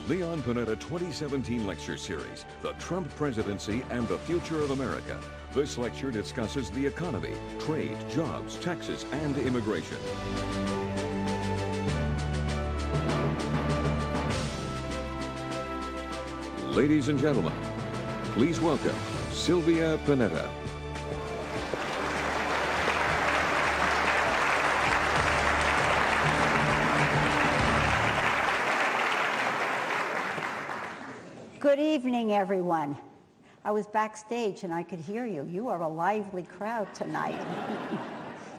Leon Panetta 2017 lecture series, The Trump Presidency and the Future of America. This lecture discusses the economy, trade, jobs, taxes, and immigration. Ladies and gentlemen, please welcome Sylvia Panetta. Good evening, everyone. I was backstage and I could hear you. You are a lively crowd tonight.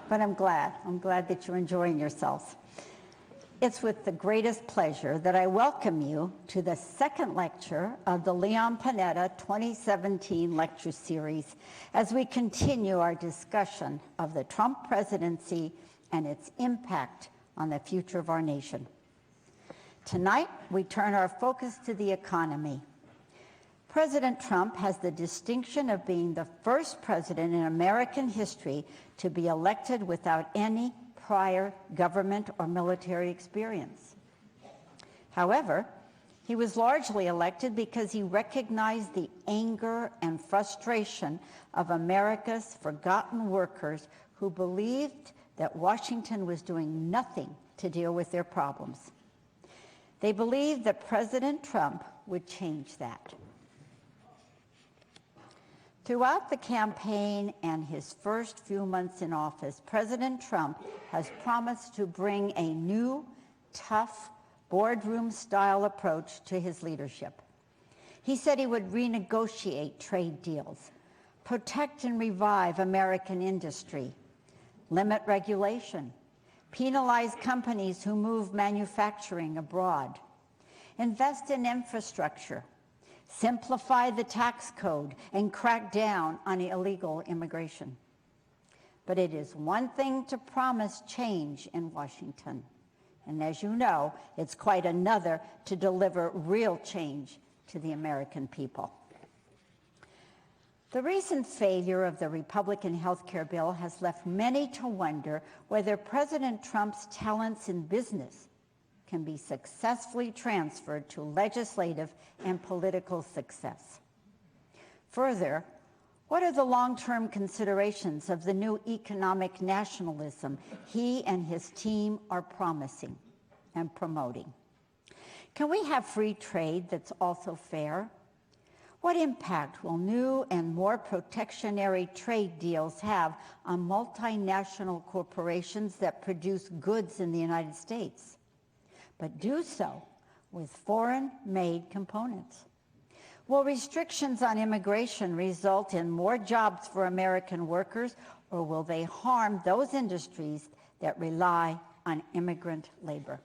But I'm glad that you're enjoying yourselves. It's with the greatest pleasure that I welcome you to the second lecture of the Leon Panetta 2017 lecture series as we continue our discussion of the Trump presidency and its impact on the future of our nation. Tonight, we turn our focus to the economy. President Trump has the distinction of being the first president in American history to be elected without any prior government or military experience. However, he was largely elected because he recognized the anger and frustration of America's forgotten workers who believed that Washington was doing nothing to deal with their problems. They believed that President Trump would change that. Throughout the campaign and his first few months in office, President Trump has promised to bring a new, tough, boardroom-style approach to his leadership. He said he would renegotiate trade deals, protect and revive American industry, limit regulation, penalize companies who move manufacturing abroad, invest in infrastructure, simplify the tax code, and crack down on illegal immigration. But it is one thing to promise change in Washington, and as you know, it's quite another to deliver real change to the American people. The recent failure of the Republican health care bill has left many to wonder whether President Trump's talents in business can be successfully transferred to legislative and political success. Further, what are the long-term considerations of the new economic nationalism he and his team are promising and promoting? Can we have free trade that's also fair? What impact will new and more protectionary trade deals have on multinational corporations that produce goods in the United States, but do so with foreign-made components? Will restrictions on immigration result in more jobs for American workers, or will they harm those industries that rely on immigrant labor?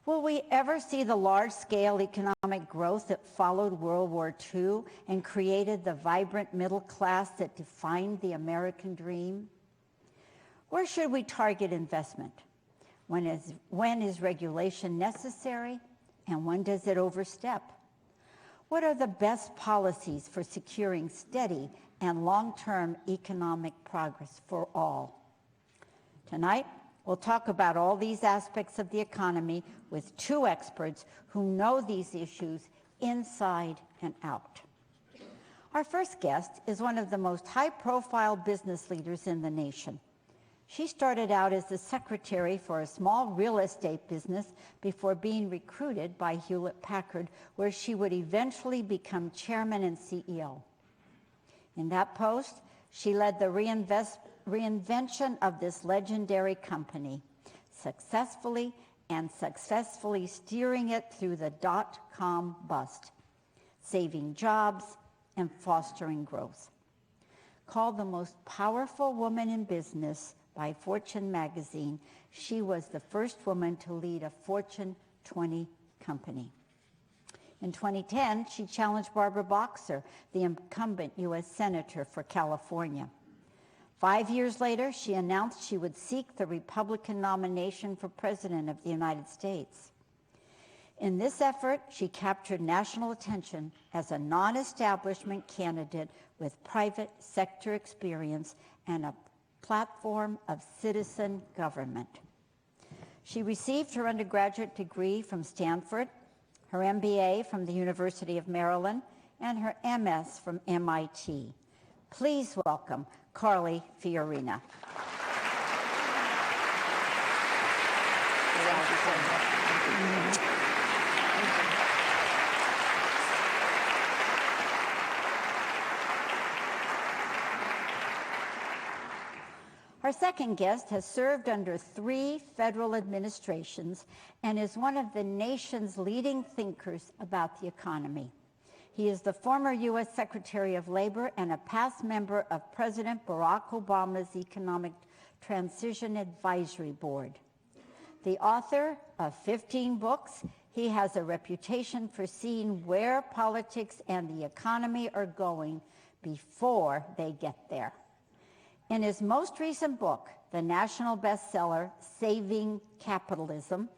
Will we ever see the large-scale economic growth that followed World War II and created the vibrant middle class that defined the American dream? Where should we target investment? When is regulation necessary, and when does it overstep? What are the best policies for securing steady and long-term economic progress for all? Tonight, we'll talk about all these aspects of the economy with two experts who know these issues inside and out. Our first guest is one of the most high-profile business leaders in the nation. She started out as the secretary for a small real estate business before being recruited by Hewlett-Packard, where she would eventually become chairman and CEO. In that post, she led the reinvention of this legendary company, successfully steering it through the dot-com bust, saving jobs and fostering growth. Called the most powerful woman in business by Fortune magazine, she was the first woman to lead a Fortune 20 company. In 2010, she challenged Barbara Boxer, the incumbent U.S. Senator for California. 5 years later, she announced she would seek the Republican nomination for President of the United States. In this effort, she captured national attention as a non-establishment candidate with private sector experience and a platform of citizen government. She received her undergraduate degree from Stanford her MBA from the University of Maryland, and her MS from MIT. Please welcome Carly Fiorina. Our second guest has served under 3 federal administrations and is one of the nation's leading thinkers about the economy. He is the former U.S. Secretary of Labor and a past member of President Barack Obama's Economic Transition Advisory Board. The author of 15 books, he has a reputation for seeing where politics and the economy are going before they get there. In his most recent book, the national bestseller, Saving Capitalism,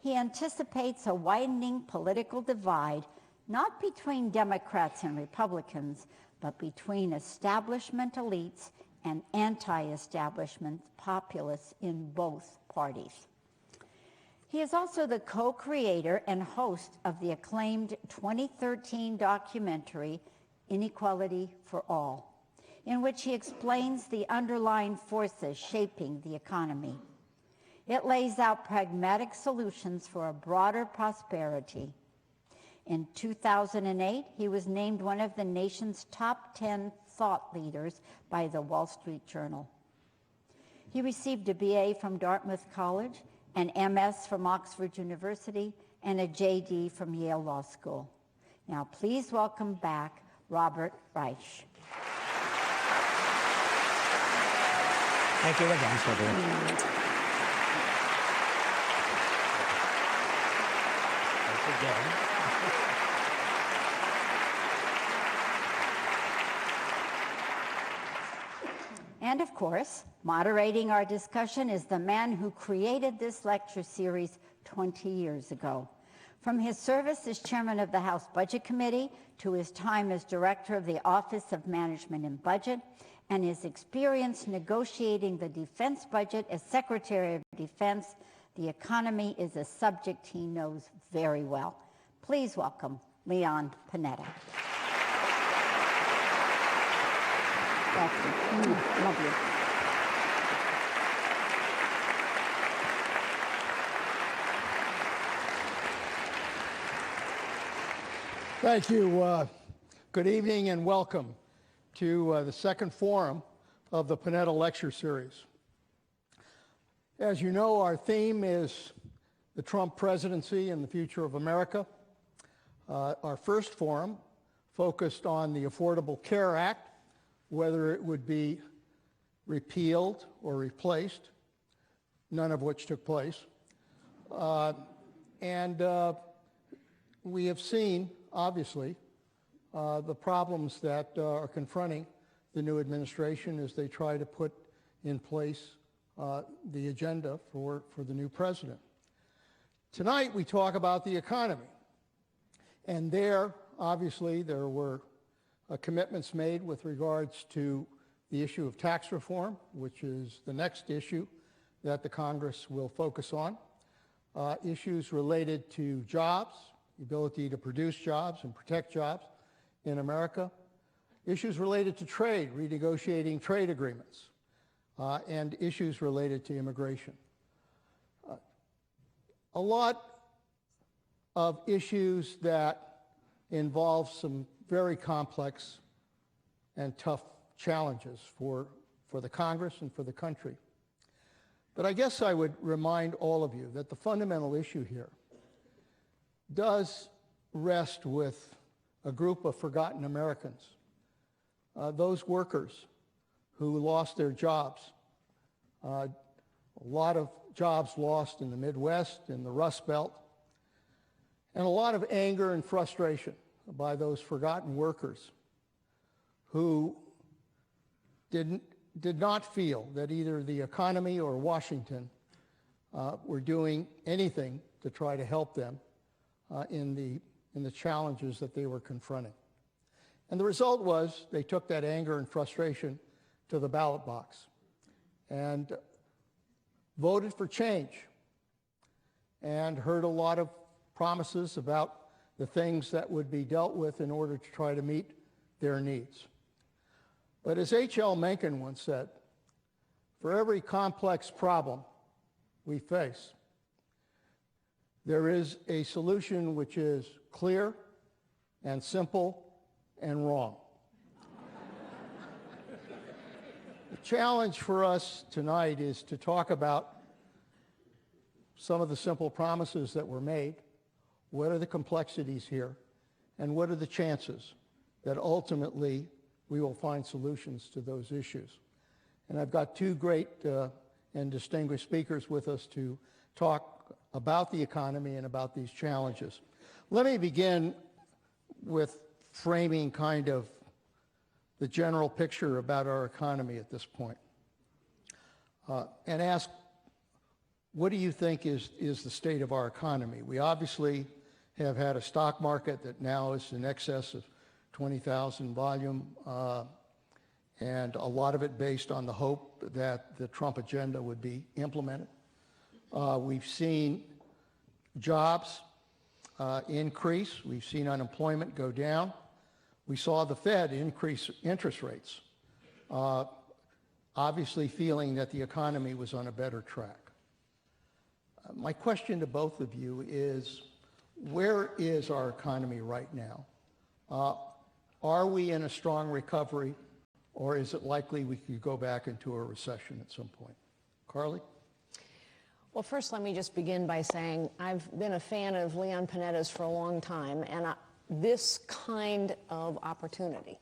he anticipates a widening political divide, not between Democrats and Republicans, but between establishment elites and anti-establishment populists in both parties. He is also the co-creator and host of the acclaimed 2013 documentary, Inequality for All, in which he explains the underlying forces shaping the economy. It lays out pragmatic solutions for a broader prosperity. In 2008, he was named one of the nation's top 10 thought leaders by the Wall Street Journal. He received a BA from Dartmouth College, an MS from Oxford University, and a JD from Yale Law School. Now, please welcome back Robert Reich. Thank you again, Sylvia. And of course, moderating our discussion is the man who created this lecture series 20 years ago. From his service as chairman of the House Budget Committee to his time as director of the Office of Management and Budget, and his experience negotiating the defense budget as Secretary of Defense, the economy is a subject he knows very well. Please welcome Leon Panetta. Welcome. Love you. Thank you. Good evening and welcome to the second forum of the Panetta Lecture Series. As you know, our theme is the Trump presidency and the future of America. Our first forum focused on the Affordable Care Act, whether it would be repealed or replaced, none of which took place. We have seen, obviously, the problems that are confronting the new administration as they try to put in place the agenda for the new president. Tonight we talk about the economy. And there, obviously, there were commitments made with regards to the issue of tax reform, which is the next issue that the Congress will focus on. Issues related to jobs, the ability to produce jobs and protect jobs in America. Issues related to trade, renegotiating trade agreements, and issues related to immigration. A lot of issues that involve some very complex and tough challenges for the Congress and for the country. But I guess I would remind all of you that the fundamental issue here does rest with a group of forgotten Americans, those workers who lost their jobs. A lot of jobs lost in the Midwest, in the Rust Belt, and a lot of anger and frustration by those forgotten workers who did not feel that either the economy or Washington were doing anything to try to help them in the challenges that they were confronting. And the result was they took that anger and frustration to the ballot box and voted for change and heard a lot of promises about the things that would be dealt with in order to try to meet their needs. But as H.L. Mencken once said, for every complex problem we face, there is a solution which is clear and simple and wrong. The challenge for us tonight is to talk about some of the simple promises that were made, what are the complexities here, and what are the chances that ultimately we will find solutions to those issues. And I've got two great and distinguished speakers with us to talk about the economy and about these challenges. Let me begin with framing kind of the general picture about our economy at this point, and ask, what do you think is the state of our economy? We obviously have had a stock market that now is in excess of 20,000 volume, and a lot of it based on the hope that the Trump agenda would be implemented. We've seen jobs increase. We've seen unemployment go down. We saw the Fed increase interest rates, obviously feeling that the economy was on a better track. My question to both of you is, where is our economy right now? Are we in a strong recovery, or is it likely we could go back into a recession at some point? Carly? Well, first, let me just begin by saying I've been a fan of Leon Panetta's for a long time, and this kind of opportunity,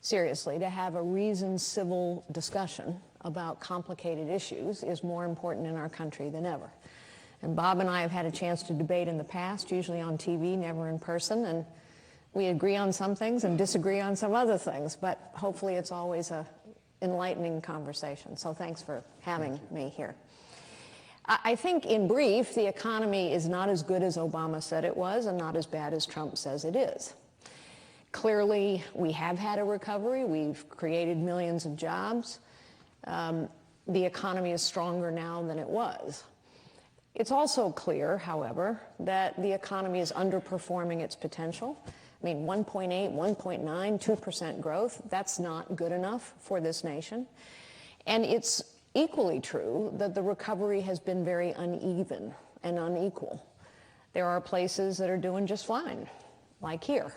seriously, to have a reasoned civil discussion about complicated issues is more important in our country than ever. And Bob and I have had a chance to debate in the past, usually on TV, never in person, and we agree on some things and disagree on some other things, but hopefully it's always an enlightening conversation. So thanks for having me here. I think, in brief, the economy is not as good as Obama said it was and not as bad as Trump says it is. Clearly, we have had a recovery. We've created millions of jobs. The economy is stronger now than it was. It's also clear, however, that the economy is underperforming its potential. I mean, 1.8, 1.9, 2% growth, that's not good enough for this nation. And it's equally true that the recovery has been very uneven and unequal. There are places that are doing just fine, like here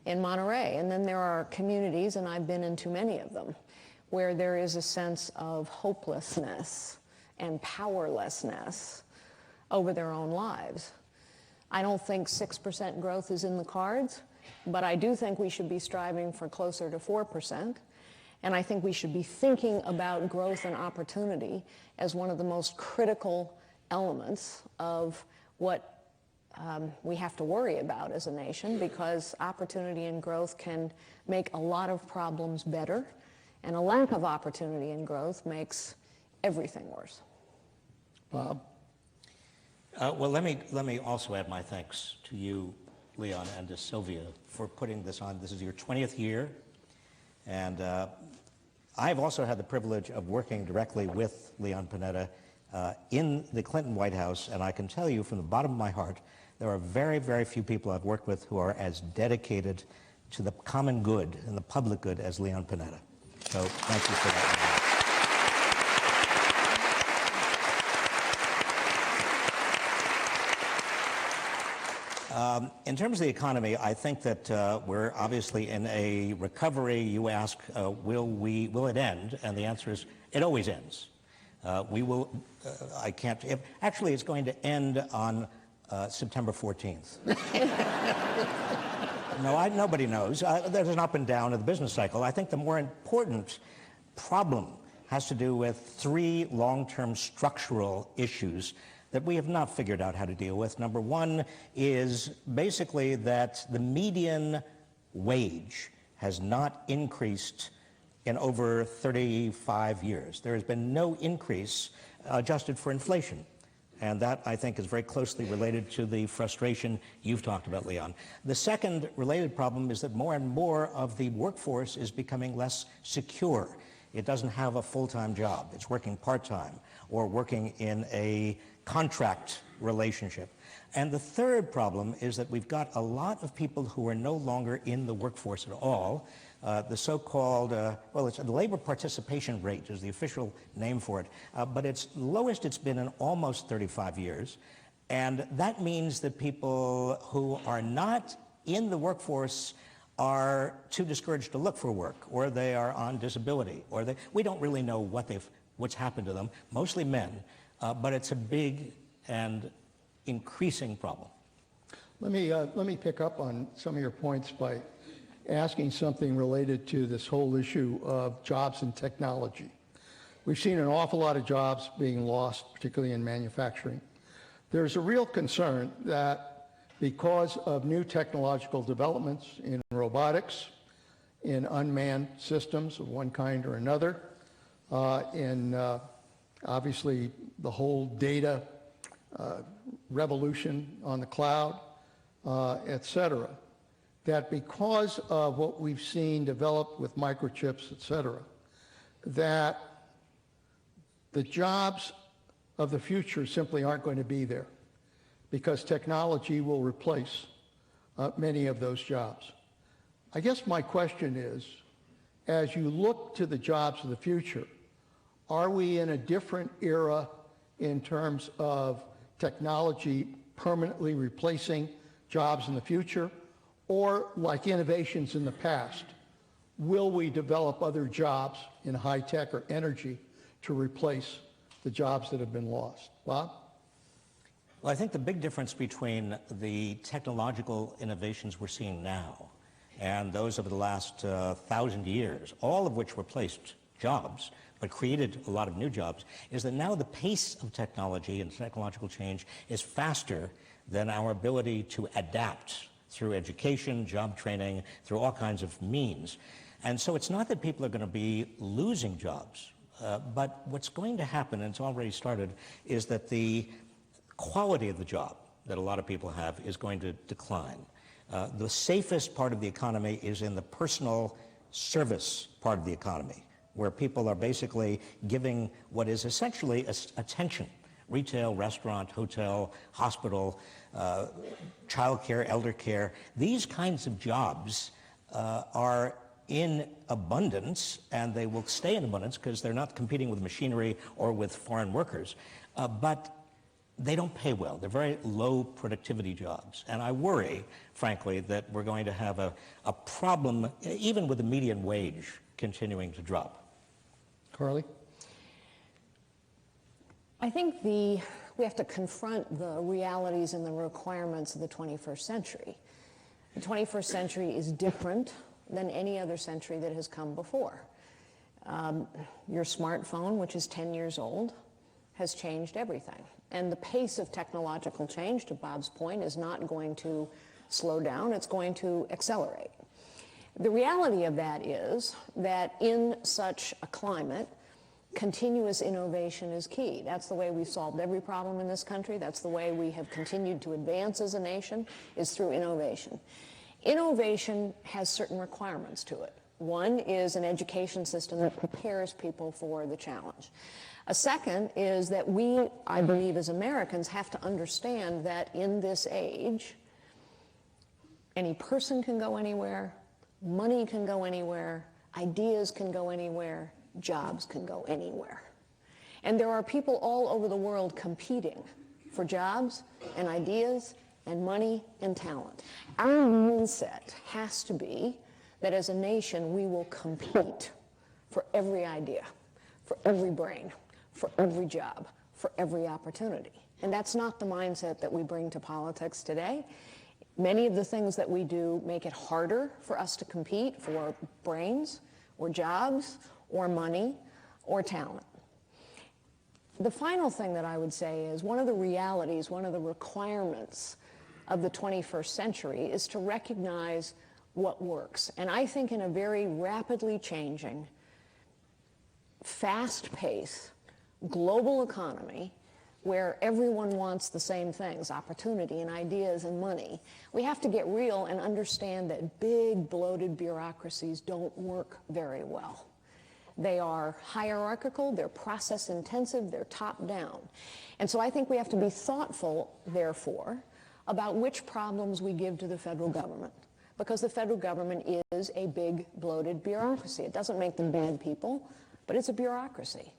in Monterey. And then there are communities, and I've been into many of them, where there is a sense of hopelessness and powerlessness over their own lives. I don't think 6% growth is in the cards, but I do think we should be striving for closer to 4%. And I think we should be thinking about growth and opportunity as one of the most critical elements of what we have to worry about as a nation, because opportunity and growth can make a lot of problems better, and a lack of opportunity and growth makes everything worse. Bob? Well, let me also add my thanks to you, Leon, and to Sylvia for putting this on. This is your 20th year, and I've also had the privilege of working directly with Leon Panetta in the Clinton White House, and I can tell you from the bottom of my heart, there are very, very few people I've worked with who are as dedicated to the common good and the public good as Leon Panetta. So thank you for that. In terms of the economy, I think that we're obviously in a recovery. You ask, will it end? And the answer is, it always ends. We will, I can't, actually it's going to end on September 14th. No, nobody knows. There's an up and down of the business cycle. I think the more important problem has to do with three long-term structural issues that we have not figured out how to deal with. Number one is basically that the median wage has not increased in over 35 years. There has been no increase adjusted for inflation. And that, I think, is very closely related to the frustration you've talked about, Leon. The second related problem is that more and more of the workforce is becoming less secure. It doesn't have a full-time job. It's working part-time or working in a contract relationship. And the third problem is that we've got a lot of people who are no longer in the workforce at all. The so-called, well, it's the labor participation rate is the official name for it, but it's lowest it's been in almost 35 years. And that means that people who are not in the workforce are too discouraged to look for work, or they are on disability, or we don't really know what's happened to them, mostly men, but it's a big and increasing problem. Let me pick up on some of your points by asking something related to this whole issue of jobs and technology. We've seen an awful lot of jobs being lost, particularly in manufacturing. There's a real concern that because of new technological developments in robotics, in unmanned systems of one kind or another, in obviously the whole data revolution on the cloud, et cetera, that because of what we've seen develop with microchips, et cetera, that the jobs of the future simply aren't going to be there because technology will replace many of those jobs. I guess my question is, as you look to the jobs of the future, are we in a different era in terms of technology permanently replacing jobs in the future? Or, like innovations in the past, will we develop other jobs in high tech or energy to replace the jobs that have been lost? Bob? Well, I think the big difference between the technological innovations we're seeing now and those over the last 1,000 years, all of which replaced jobs, but created a lot of new jobs, is that now the pace of technology and technological change is faster than our ability to adapt through education, job training, through all kinds of means. And so it's not that people are going to be losing jobs, but what's going to happen, and it's already started, is that the quality of the job that a lot of people have is going to decline. The safest part of the economy is in the personal service part of the economy, where people are basically giving what is essentially attention. Retail, restaurant, hotel, hospital, child care, elder care. These kinds of jobs are in abundance, and they will stay in abundance because they're not competing with machinery or with foreign workers. But they don't pay well. They're very low productivity jobs. And I worry, frankly, that we're going to have a problem, even with the median wage continuing to drop. Carly? I think we have to confront the realities and the requirements of the 21st century. The 21st century is different than any other century that has come before. Your smartphone, which is 10 years old, has changed everything. And the pace of technological change, to Bob's point, is not going to slow down, it's going to accelerate. The reality of that is that in such a climate, continuous innovation is key. That's the way we've solved every problem in this country. That's the way we have continued to advance as a nation, is through innovation. Innovation has certain requirements to it. One is an education system that prepares people for the challenge. A second is that we, I believe, as Americans, have to understand that in this age, any person can go anywhere, money can go anywhere, ideas can go anywhere, jobs can go anywhere. And there are people all over the world competing for jobs and ideas and money and talent. Our mindset has to be that as a nation we will compete for every idea, for every brain, for every job, for every opportunity. And that's not the mindset that we bring to politics today. Many of the things that we do make it harder for us to compete for brains or jobs or money or talent. The final thing that I would say is one of the realities, one of the requirements of the 21st century is to recognize what works. And I think in a very rapidly changing, fast-paced, global economy where everyone wants the same things, opportunity and ideas and money, we have to get real and understand that big, bloated bureaucracies don't work very well. They are hierarchical, they're process intensive, they're top down. And so I think we have to be thoughtful, therefore, about which problems we give to the federal government, because the federal government is a big, bloated bureaucracy. It doesn't make them bad people, but it's a bureaucracy.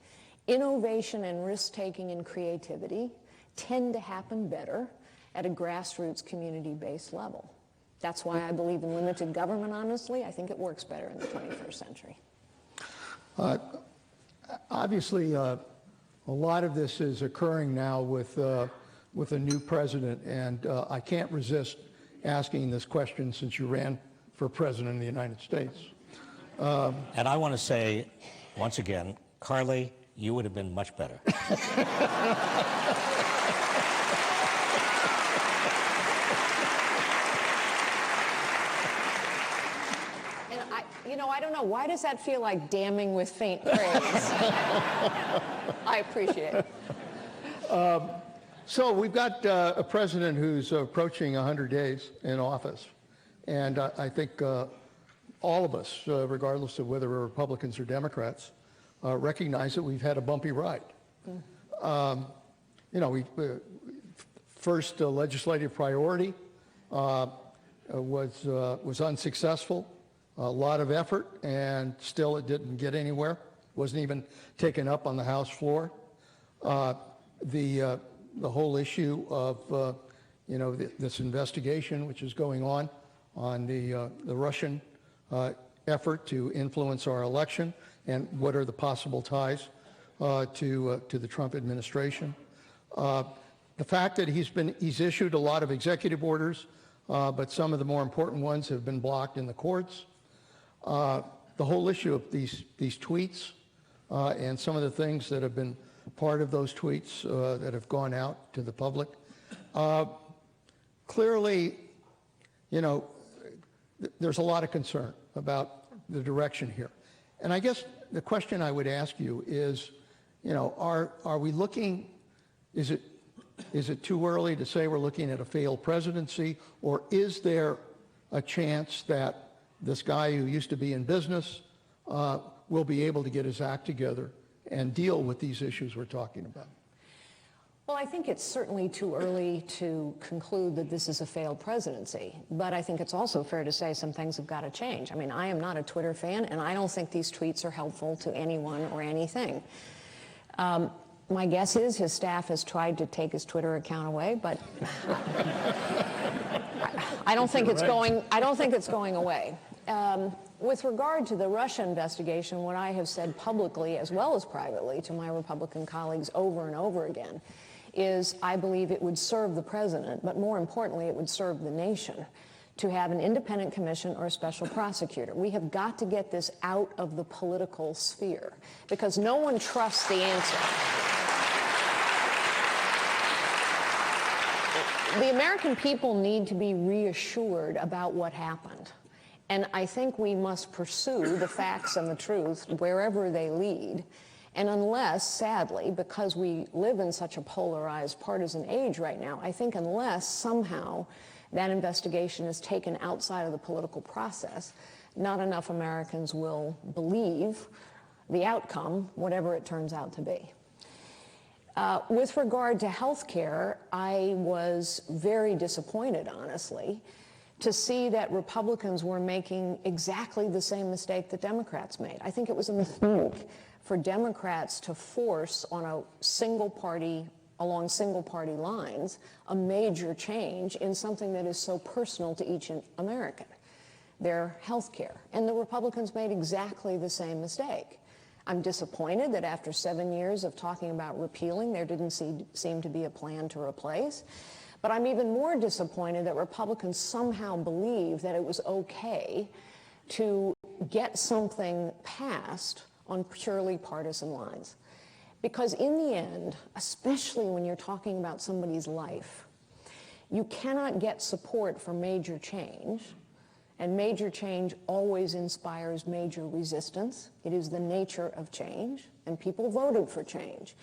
Innovation and risk-taking and creativity tend to happen better at a grassroots, community-based level. That's why I believe in limited government, honestly. I think it works better in the 21st century. Obviously, a lot of this is occurring now with a new president, and I can't resist asking this question since you ran for president of the United States. And I want to say, once again, Carly, you would have been much better. I don't know, why does that feel like damning with faint praise? I appreciate it. So we've got a president who's approaching 100 days in office, and I think all of us, regardless of whether we're Republicans or Democrats, recognize that we've had a bumpy ride. First legislative priority was unsuccessful. A lot of effort, and still it didn't get anywhere. Wasn't even taken up on the House floor. The whole issue of this investigation, which is going on the Russian effort to influence our election, and what are the possible ties to the Trump administration. The fact that he's issued a lot of executive orders, but some of the more important ones have been blocked in the courts. The whole issue of these tweets and some of the things that have been part of those tweets that have gone out to the public. Clearly, there's a lot of concern about the direction here. And I guess the question I would ask you is, are we looking, is it too early to say we're looking at a failed presidency, or is there a chance that this guy who used to be in business will be able to get his act together and deal with these issues we're talking about? Well, I think it's certainly too early to conclude that this is a failed presidency, but I think it's also fair to say some things have got to change. I mean, I am not a Twitter fan, and I don't think these tweets are helpful to anyone or anything. My guess is his staff has tried to take his Twitter account away, but I don't think it's going. I don't think it's going away. With regard to the Russia investigation, what I have said publicly as well as privately to my Republican colleagues over and over again is I believe it would serve the president, but more importantly, it would serve the nation to have an independent commission or a special prosecutor. We have got to get this out of the political sphere because no one trusts the answer. The American people need to be reassured about what happened. And I think we must pursue the facts and the truth wherever they lead. And unless, sadly, because we live in such a polarized partisan age right now, I think unless somehow that investigation is taken outside of the political process, not enough Americans will believe the outcome, whatever it turns out to be. With regard to health care, I was very disappointed, honestly, to see that Republicans were making exactly the same mistake that Democrats made. I think it was a mistake for Democrats to force on a single party, along single party lines, a major change in something that is so personal to each American, their health care. And the Republicans made exactly the same mistake. I'm disappointed that after 7 years of talking about repealing, there didn't seem to be a plan to replace. But I'm even more disappointed that Republicans somehow believe that it was okay to get something passed on purely partisan lines. Because in the end, especially when you're talking about somebody's life, you cannot get support for major change, and major change always inspires major resistance. It is the nature of change, and people voted for change.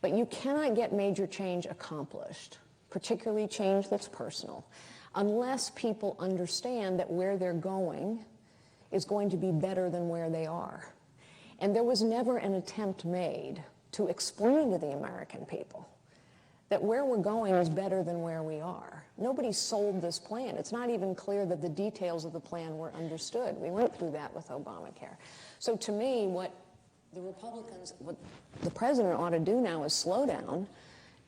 But you cannot get major change accomplished, particularly change that's personal, unless people understand that where they're going is going to be better than where they are. And there was never an attempt made to explain to the American people that where we're going is better than where we are. Nobody sold this plan. It's not even clear that the details of the plan were understood. We went through that with Obamacare. So to me, what the president ought to do now is slow down,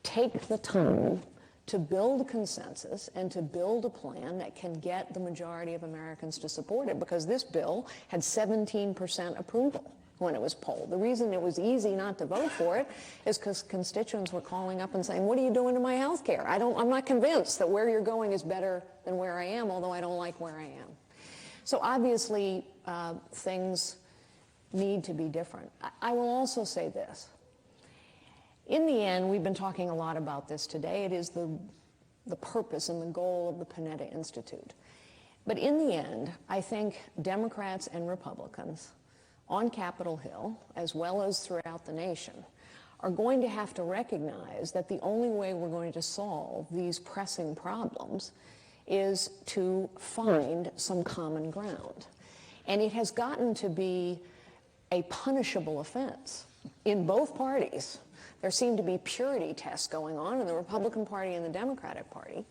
take the time to build consensus and to build a plan that can get the majority of Americans to support it, because this bill had 17% approval when it was polled. The reason it was easy not to vote for it is because constituents were calling up and saying, what are you doing to my health care? I'm not convinced that where you're going is better than where I am, although I don't like where I am. So obviously, things need to be different. I will also say this. In the end, we've been talking a lot about this today. It is the purpose and the goal of the Panetta Institute. But in the end, I think Democrats and Republicans on Capitol Hill, as well as throughout the nation, are going to have to recognize that the only way we're going to solve these pressing problems is to find some common ground. And it has gotten to be a punishable offense in both parties. There seem to be purity tests going on in the Republican Party and the Democratic Party.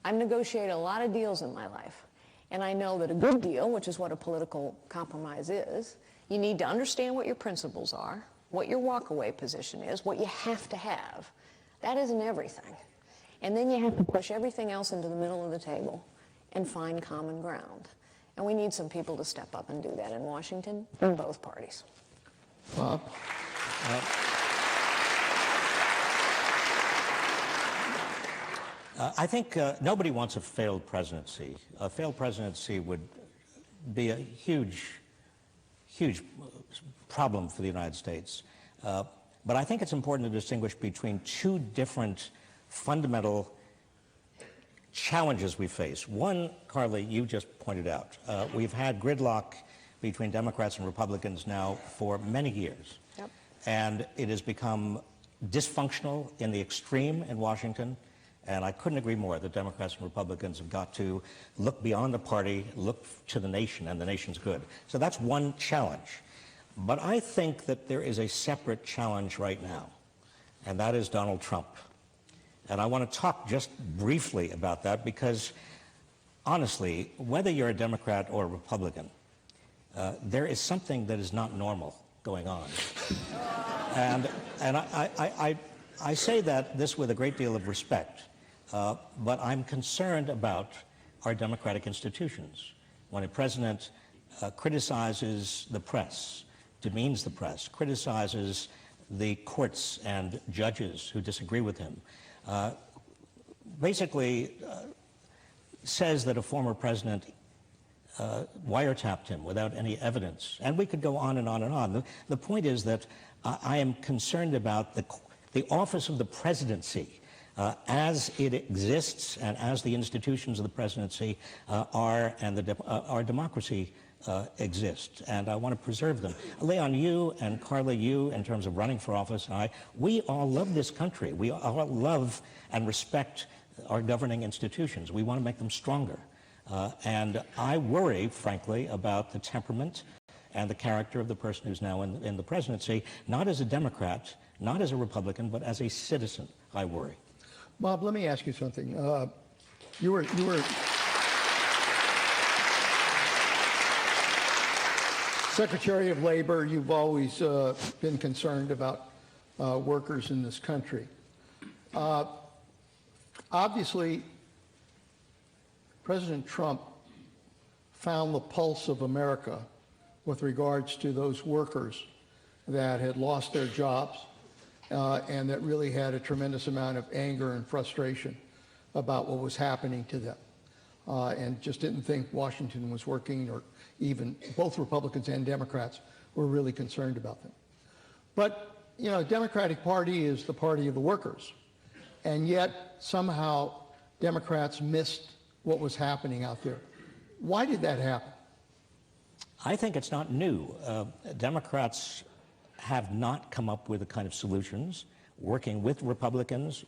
I've negotiated a lot of deals in my life, and I know that a good deal, which is what a political compromise is, you need to understand what your principles are, what your walkaway position is, what you have to have. That isn't everything. And then you have to push everything else into the middle of the table and find common ground. And we need some people to step up and do that in Washington, in both parties. Bob? I think nobody wants a failed presidency. A failed presidency would be a huge problem for the United States. But I think it's important to distinguish between two different fundamental challenges we face. One, Carly, you just pointed out. We've had gridlock between Democrats and Republicans now for many years. Yep. And it has become dysfunctional in the extreme in Washington. And I couldn't agree more that Democrats and Republicans have got to look beyond the party, look to the nation, and the nation's good. So that's one challenge. But I think that there is a separate challenge right now, and that is Donald Trump. And I want to talk just briefly about that because, honestly, whether you're a Democrat or a Republican, there is something that is not normal going on. And I say this with a great deal of respect. But I'm concerned about our democratic institutions. When a president criticizes the press, demeans the press, criticizes the courts and judges who disagree with him, basically says that a former president wiretapped him without any evidence. And we could go on and on and on. The point is that I am concerned about the office of the presidency as it exists and as the institutions of the presidency are and our democracy exist. And I want to preserve them. Leon, you and Carla, you, in terms of running for office, and we all love this country. We all love and respect our governing institutions. We want to make them stronger. And I worry, frankly, about the temperament and the character of the person who's now in the presidency, not as a Democrat, not as a Republican, but as a citizen. I worry. Bob, let me ask you something. You were Secretary of Labor. You've always been concerned about workers in this country. Obviously, President Trump found the pulse of America with regards to those workers that had lost their jobs and that really had a tremendous amount of anger and frustration about what was happening to them and just didn't think Washington was working, or even both Republicans and Democrats were really concerned about them. But, you know, Democratic Party is the party of the workers, and yet somehow Democrats missed what was happening out there. Why did that happen? I think it's not new. Democrats have not come up with the kind of solutions, working with Republicans,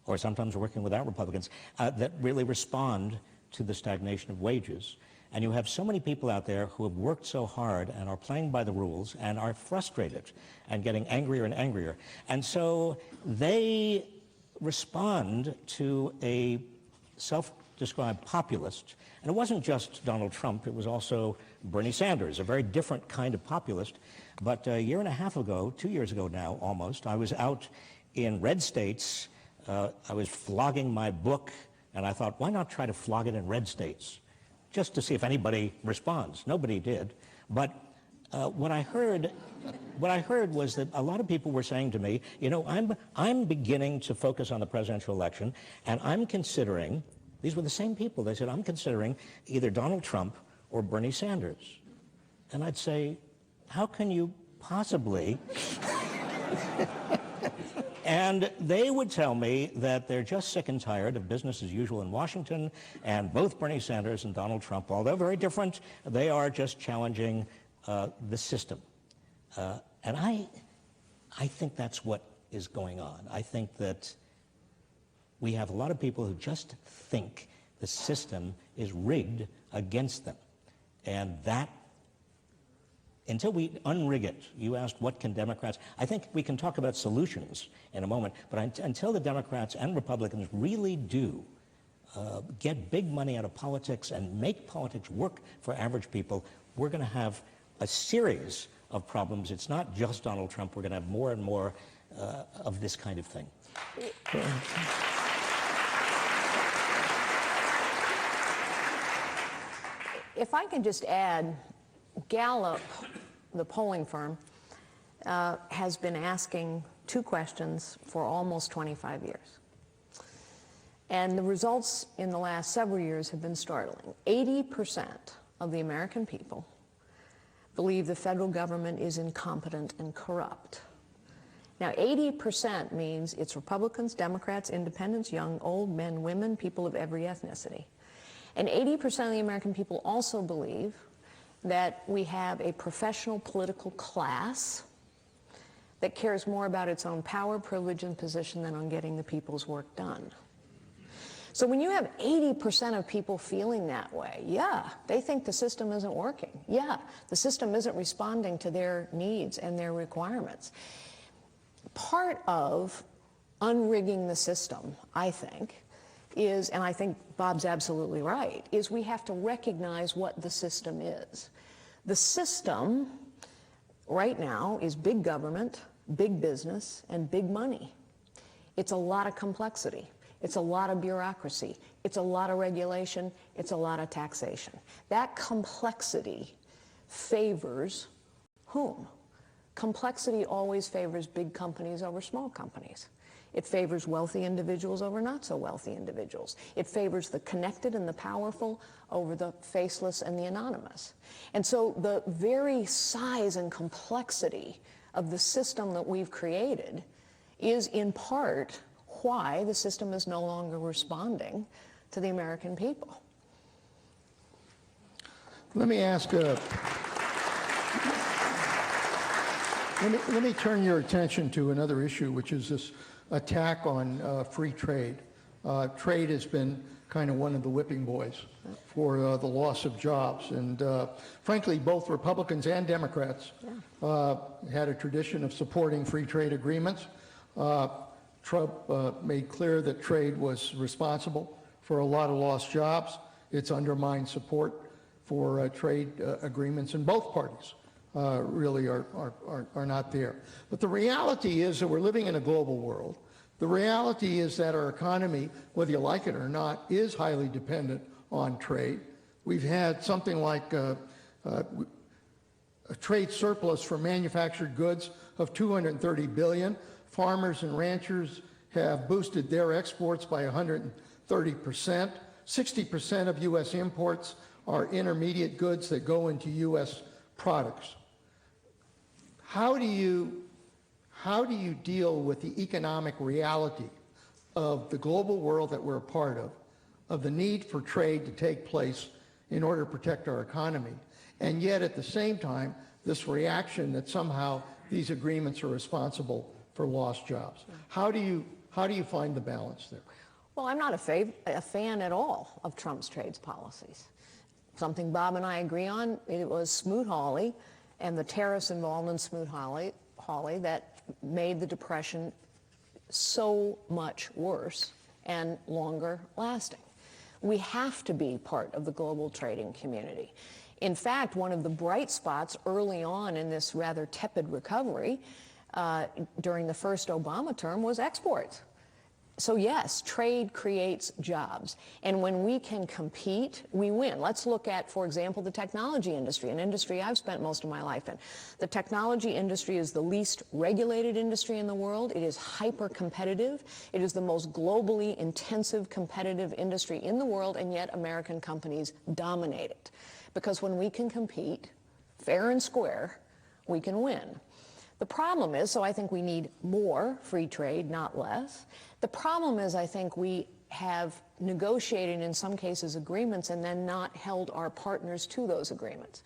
or sometimes working without Republicans, that really respond to the stagnation of wages. And you have so many people out there who have worked so hard and are playing by the rules and are frustrated and getting angrier and angrier. And so they respond to a self-described populist. And it wasn't just Donald Trump, it was also Bernie Sanders, a very different kind of populist. But a year and a half ago, 2 years ago now almost, I was out in red states. I was flogging my book, and I thought, why not try to flog it in red states, just to see if anybody responds. Nobody did. But what I heard was that a lot of people were saying to me, you know, I'm beginning to focus on the presidential election, and I'm considering, these were the same people, they said, I'm considering either Donald Trump or Bernie Sanders. And I'd say, how can you possibly? And they would tell me that they're just sick and tired of business as usual in Washington, and both Bernie Sanders and Donald Trump, although very different, they are just challenging the system. And I think that's what is going on. I think that we have a lot of people who just think the system is rigged against them. And that, until we unrig it, you asked what can Democrats, I think we can talk about solutions in a moment, but until the Democrats and Republicans really do get big money out of politics and make politics work for average people, we're going to have a series of problems. It's not just Donald Trump. We're going to have more and more of this kind of thing. If I can just add, Gallup, the polling firm, has been asking two questions for almost 25 years. And the results in the last several years have been startling. 80% of the American people believe the federal government is incompetent and corrupt. Now, 80% means it's Republicans, Democrats, independents, young, old, men, women, people of every ethnicity. And 80% of the American people also believe that we have a professional political class that cares more about its own power, privilege, and position than on getting the people's work done. So when you have 80% of people feeling that way, yeah, they think the system isn't working. Yeah, the system isn't responding to their needs and their requirements. Part of unrigging the system, I think, is, and I think Bob's absolutely right, is we have to recognize what the system is. The system right now is big government, big business, and big money. It's a lot of complexity. It's a lot of bureaucracy. It's a lot of regulation. It's a lot of taxation. That complexity favors whom? Complexity always favors big companies over small companies. It favors wealthy individuals over not so wealthy individuals. It favors the connected and the powerful over the faceless and the anonymous. And so the very size and complexity of the system that we've created is in part why the system is no longer responding to the American people. Let me ask, let me turn your attention to another issue, which is this attack on free trade. Trade has been kind of one of the whipping boys for the loss of jobs. And frankly, both Republicans and Democrats had a tradition of supporting free trade agreements. Trump made clear that trade was responsible for a lot of lost jobs. It's undermined support for trade agreements, and both parties really are not there. But the reality is that we're living in a global world. The reality is that our economy, whether you like it or not, is highly dependent on trade. We've had something like a trade surplus for manufactured goods of $230 billion. Farmers and ranchers have boosted their exports by 130%. 60% of U.S. imports are intermediate goods that go into U.S. products. How do you deal with the economic reality of the global world that we're a part of the need for trade to take place in order to protect our economy, and yet at the same time, this reaction that somehow these agreements are responsible for lost jobs? How do you find the balance there? Well, I'm not a fan at all of Trump's trade policies. something Bob and I agree on. It was Smoot-Hawley and the tariffs involved in Smoot-Hawley that made the Depression so much worse and longer lasting. We have to be part of the global trading community. In fact, one of the bright spots early on in this rather tepid recovery during the first Obama term was exports. So yes, trade creates jobs. And when we can compete, we win. Let's look at, for example, the technology industry, an industry I've spent most of my life in. The technology industry is the least regulated industry in the world. It is hyper-competitive. It is the most globally intensive competitive industry in the world, and yet American companies dominate it. Because when we can compete, fair and square, we can win. The problem is, so I think we need more free trade, not less. The problem is, I think we have negotiated, in some cases, agreements and then not held our partners to those agreements.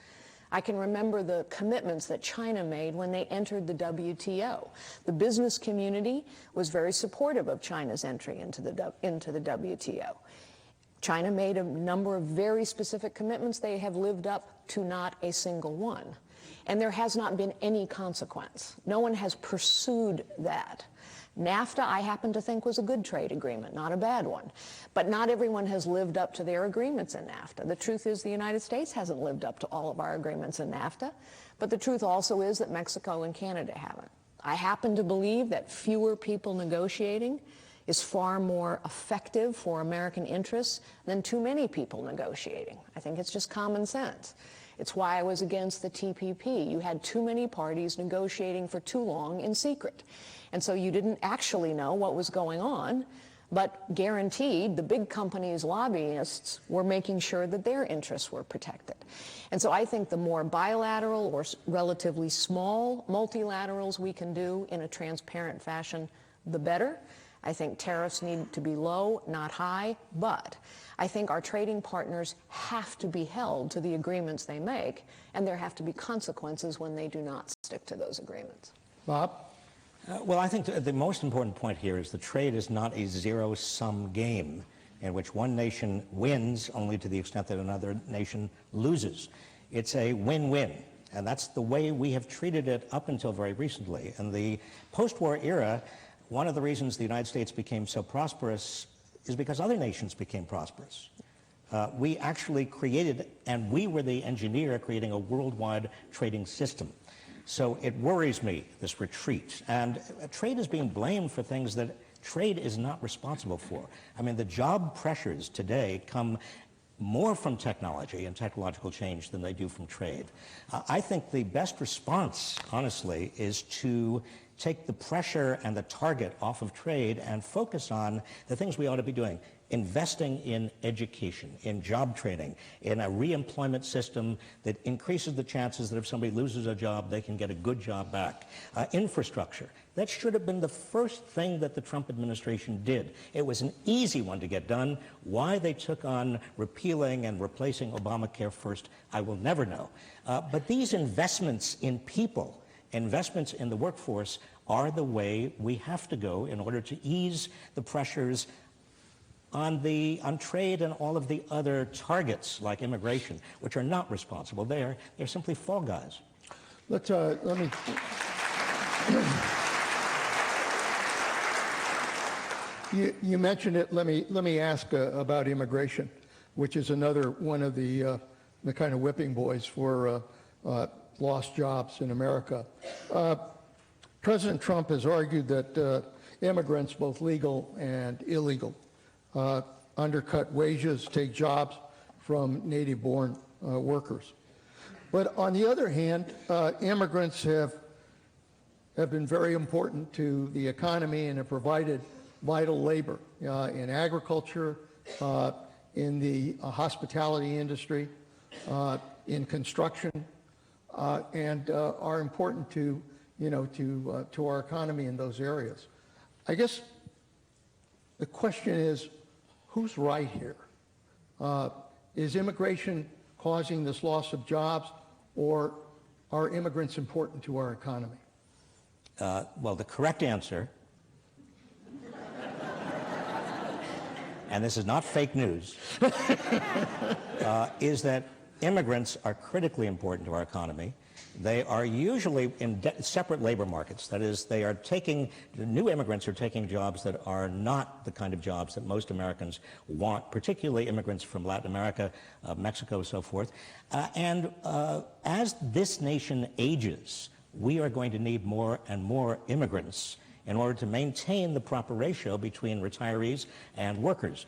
I can remember the commitments that China made when they entered the WTO. The business community was very supportive of China's entry into the WTO. China made a number of very specific commitments. They have lived up to not a single one. And there has not been any consequence. No one has pursued that. NAFTA, I happen to think, was a good trade agreement, not a bad one. But not everyone has lived up to their agreements in NAFTA. The truth is the United States hasn't lived up to all of our agreements in NAFTA. But the truth also is that Mexico and Canada haven't. I happen to believe that fewer people negotiating is far more effective for American interests than too many people negotiating. I think it's just common sense. It's why I was against the TPP. You had too many parties negotiating for too long in secret. And so you didn't actually know what was going on, but guaranteed the big companies' lobbyists were making sure that their interests were protected. And so I think the more bilateral or relatively small multilaterals we can do in a transparent fashion, the better. I think tariffs need to be low, not high, but I think our trading partners have to be held to the agreements they make, and there have to be consequences when they do not stick to those agreements. Bob? Well, I think the most important point here is that trade is not a zero-sum game in which one nation wins only to the extent that another nation loses. It's a win-win, and that's the way we have treated it up until very recently. In the post-war era, one of the reasons the United States became so prosperous is because other nations became prosperous. We actually created, and we were the engineer creating a worldwide trading system. So it worries me, this retreat. And trade is being blamed for things that trade is not responsible for. I mean, the job pressures today come more from technology and technological change than they do from trade. I think the best response, honestly, is to take the pressure and the target off of trade and focus on the things we ought to be doing. Investing in education, in job training, in a reemployment system that increases the chances that if somebody loses a job, they can get a good job back. Infrastructure. That should have been the first thing that the Trump administration did. It was an easy one to get done. Why they took on repealing and replacing Obamacare first, I will never know. But these investments in people, investments in the workforce, are the way we have to go in order to ease the pressures on trade and all of the other targets like immigration, which are not responsible. They're simply fall guys. Let me. You mentioned it. Let me ask about immigration, which is another one of the kind of whipping boys for lost jobs in America. President Trump has argued that immigrants, both legal and illegal, undercut wages, take jobs from native-born workers. But on the other hand, immigrants have been very important to the economy and have provided vital labor in agriculture, in the hospitality industry, in construction, and are important to our economy in those areas. I guess the question is, who's right here? Is immigration causing this loss of jobs, or are immigrants important to our economy? Well, the correct answer, and this is not fake news, is that immigrants are critically important to our economy. They are usually in separate labor markets. That is, the new immigrants are taking jobs that are not the kind of jobs that most Americans want, particularly immigrants from Latin America, Mexico, so forth. As this nation ages, we are going to need more and more immigrants in order to maintain the proper ratio between retirees and workers.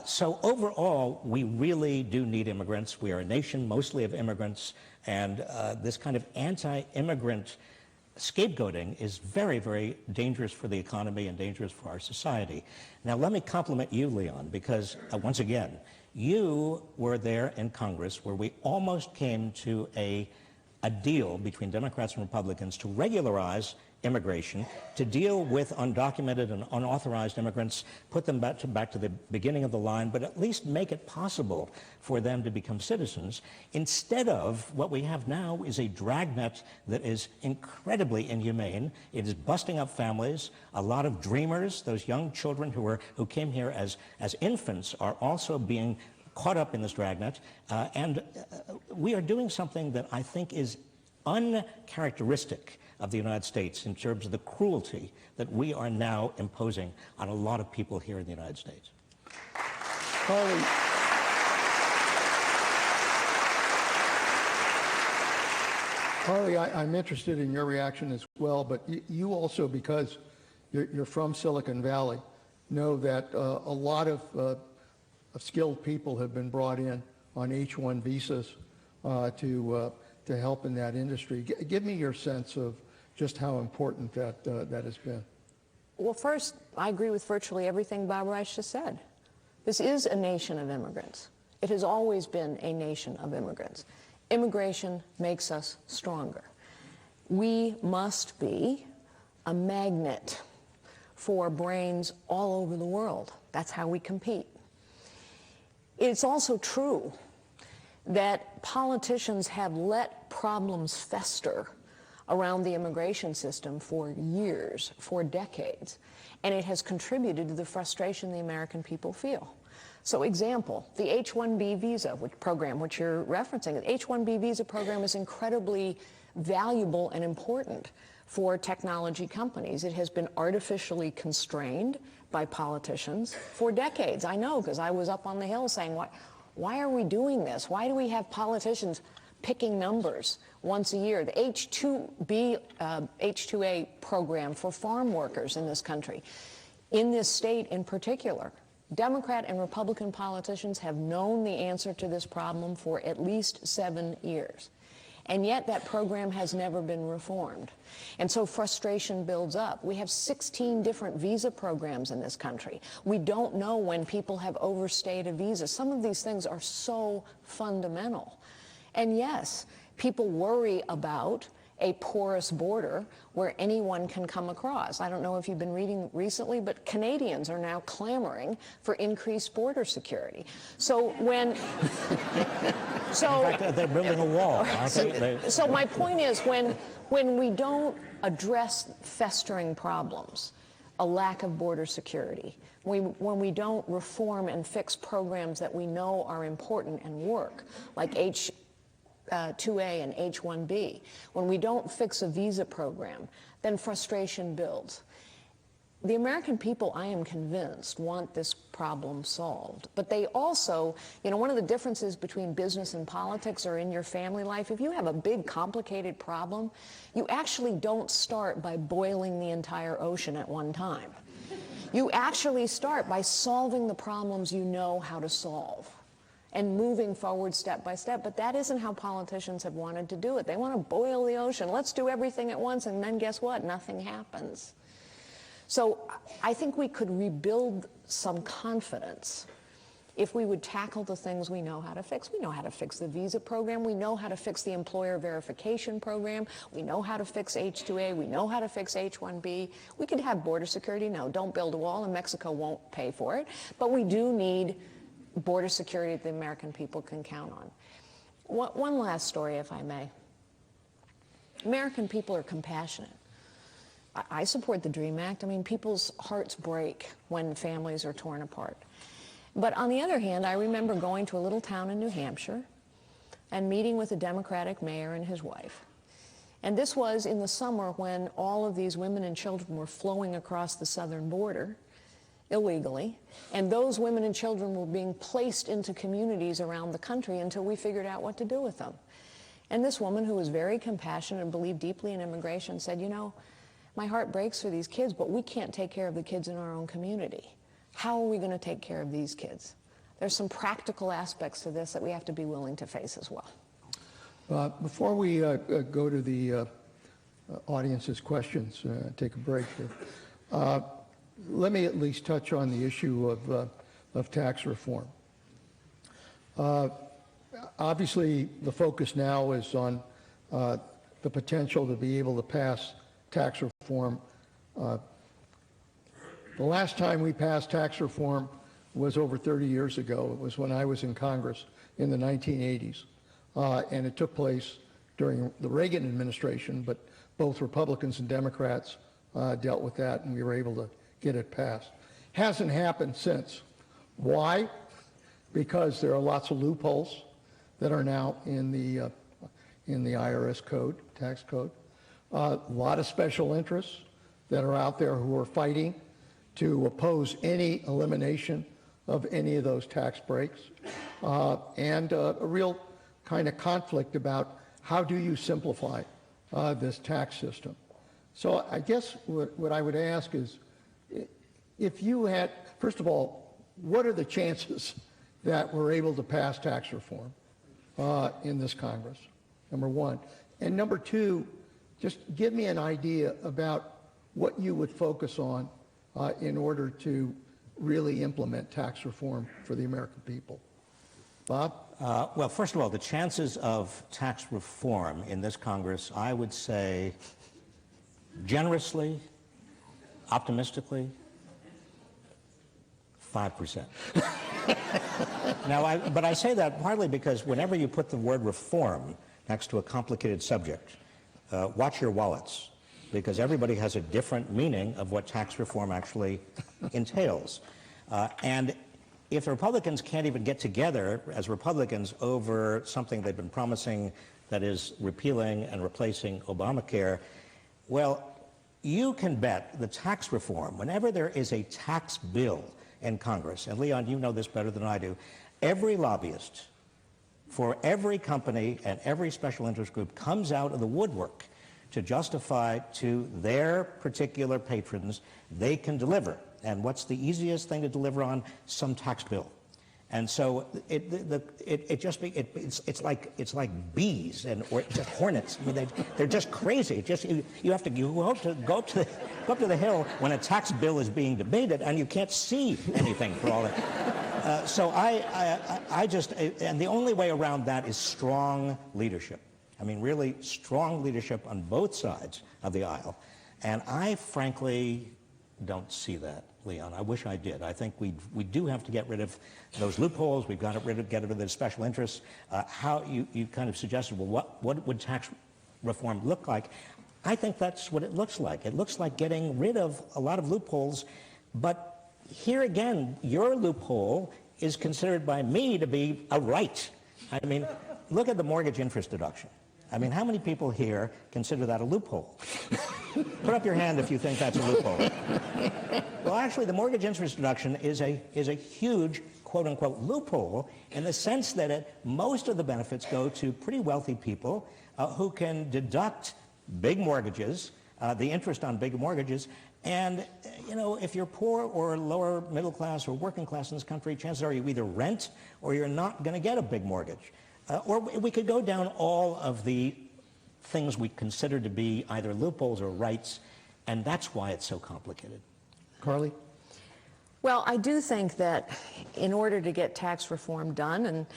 So overall, we really do need immigrants. We are a nation mostly of immigrants, and this kind of anti-immigrant scapegoating is very, very dangerous for the economy and dangerous for our society. Now, let me compliment you, Leon, because once again, you were there in Congress where we almost came to a deal between Democrats and Republicans to regularize immigration, to deal with undocumented and unauthorized immigrants, put them back to the beginning of the line, but at least make it possible for them to become citizens. Instead of what we have now is a dragnet that is incredibly inhumane. It is busting up families. A lot of dreamers, those young children who came here as infants, are also being caught up in this dragnet. We are doing something that I think is uncharacteristic of the United States in terms of the cruelty that we are now imposing on a lot of people here in the United States. Harley, I'm interested in your reaction as well, but you also, because you're from Silicon Valley, know that a lot of skilled people have been brought in on H-1 visas to help in that industry. Give me your sense of just how important that has been. Well, first, I agree with virtually everything Bob Reich just said. This is a nation of immigrants. It has always been a nation of immigrants. Immigration makes us stronger. We must be a magnet for brains all over the world. That's how we compete. It's also true that politicians have let problems fester around the immigration system for years, for decades, and it has contributed to the frustration the American people feel. So example, the H-1B visa program, which you're referencing, the H-1B visa program is incredibly valuable and important for technology companies. It has been artificially constrained by politicians for decades. I know, because I was up on the Hill saying, why are we doing this? Why do we have politicians picking numbers once a year? The H-2B, H-2A program for farm workers in this country, in this state in particular, Democrat and Republican politicians have known the answer to this problem for at least 7 years. And yet that program has never been reformed. And so frustration builds up. We have 16 different visa programs in this country. We don't know when people have overstayed a visa. Some of these things are so fundamental. And yes, people worry about a porous border where anyone can come across. I don't know if you've been reading recently, but Canadians are now clamoring for increased border security. So when... so, in fact, they're building a wall, aren't they? So my point is, when we don't address festering problems, a lack of border security, when we don't reform and fix programs that we know are important and work, like H-2A and H-1B, when we don't fix a visa program, then frustration builds. The American people, I am convinced, want this problem solved. But they also, you know, one of the differences between business and politics or in your family life, if you have a big, complicated problem, you actually don't start by boiling the entire ocean at one time. You actually start by solving the problems you know how to solve and moving forward step by step. But that isn't how politicians have wanted to do it. They want to boil the ocean. Let's do everything at once, and then guess what? Nothing happens. So I think we could rebuild some confidence if we would tackle the things we know how to fix. We know how to fix the visa program. We know how to fix the employer verification program. We know how to fix H-2A. We know how to fix H-1B. We could have border security. No, don't build a wall, and Mexico won't pay for it. But we do need border security that the American people can count on. One last story, if I may. American people are compassionate. I support the DREAM Act. I mean, people's hearts break when families are torn apart. But on the other hand, I remember going to a little town in New Hampshire and meeting with a Democratic mayor and his wife. And this was in the summer when all of these women and children were flowing across the southern border illegally, and those women and children were being placed into communities around the country until we figured out what to do with them. And this woman, who was very compassionate and believed deeply in immigration, said, you know, my heart breaks for these kids, but we can't take care of the kids in our own community. How are we going to take care of these kids? There's some practical aspects to this that we have to be willing to face as well. Before we go to the audience's questions, take a break here, let me at least touch on the issue of tax reform. Obviously, the focus now is on the potential to be able to pass tax reform. The last time we passed tax reform was over 30 years ago. It was when I was in Congress in the 1980s. And it took place during the Reagan administration, but both Republicans and Democrats dealt with that, and we were able to get it passed. Hasn't happened since. Why? Because there are lots of loopholes that are now in the IRS code, tax code. A lot of special interests that are out there who are fighting to oppose any elimination of any of those tax breaks, and a real kind of conflict about how do you simplify this tax system. So I guess what I would ask is, if you had, first of all, what are the chances that we're able to pass tax reform in this Congress, number one? And number two, just give me an idea about what you would focus on in order to really implement tax reform for the American people. Bob? Well, first of all, the chances of tax reform in this Congress, I would say generously, optimistically, 5%. Now, but I say that partly because whenever you put the word reform next to a complicated subject, watch your wallets, because everybody has a different meaning of what tax reform actually entails. And if the Republicans can't even get together as Republicans over something they've been promising, that is repealing and replacing Obamacare, well, you can bet the tax reform, whenever there is a tax bill in Congress, and Leon, you know this better than I do, every lobbyist for every company and every special interest group comes out of the woodwork to justify to their particular patrons they can deliver. And what's the easiest thing to deliver on? Some tax bill. And so it's like bees or just hornets. I mean, they're just crazy. You have to go up to the hill when a tax bill is being debated, and you can't see anything for all that. So and the only way around that is strong leadership. I mean, really strong leadership on both sides of the aisle. And I frankly don't see that, Leon. I wish I did. I think we do have to get rid of those loopholes. We've got to get rid of the special interests. How you kind of suggested, well, what would tax reform look like? I think that's what it looks like. It looks like getting rid of a lot of loopholes. But here again, your loophole is considered by me to be a right. I mean, look at the mortgage interest deduction. I mean, how many people here consider that a loophole? Put up your hand if you think that's a loophole. Well, actually, the mortgage interest deduction is a huge, quote-unquote, loophole in the sense that most of the benefits go to pretty wealthy people who can deduct big mortgages, the interest on big mortgages. And, you know, if you're poor or lower middle class or working class in this country, chances are you either rent or you're not going to get a big mortgage. Or we could go down all of the things we consider to be either loopholes or rights, and that's why it's so complicated. Carly? Well, I do think that in order to get tax reform done, and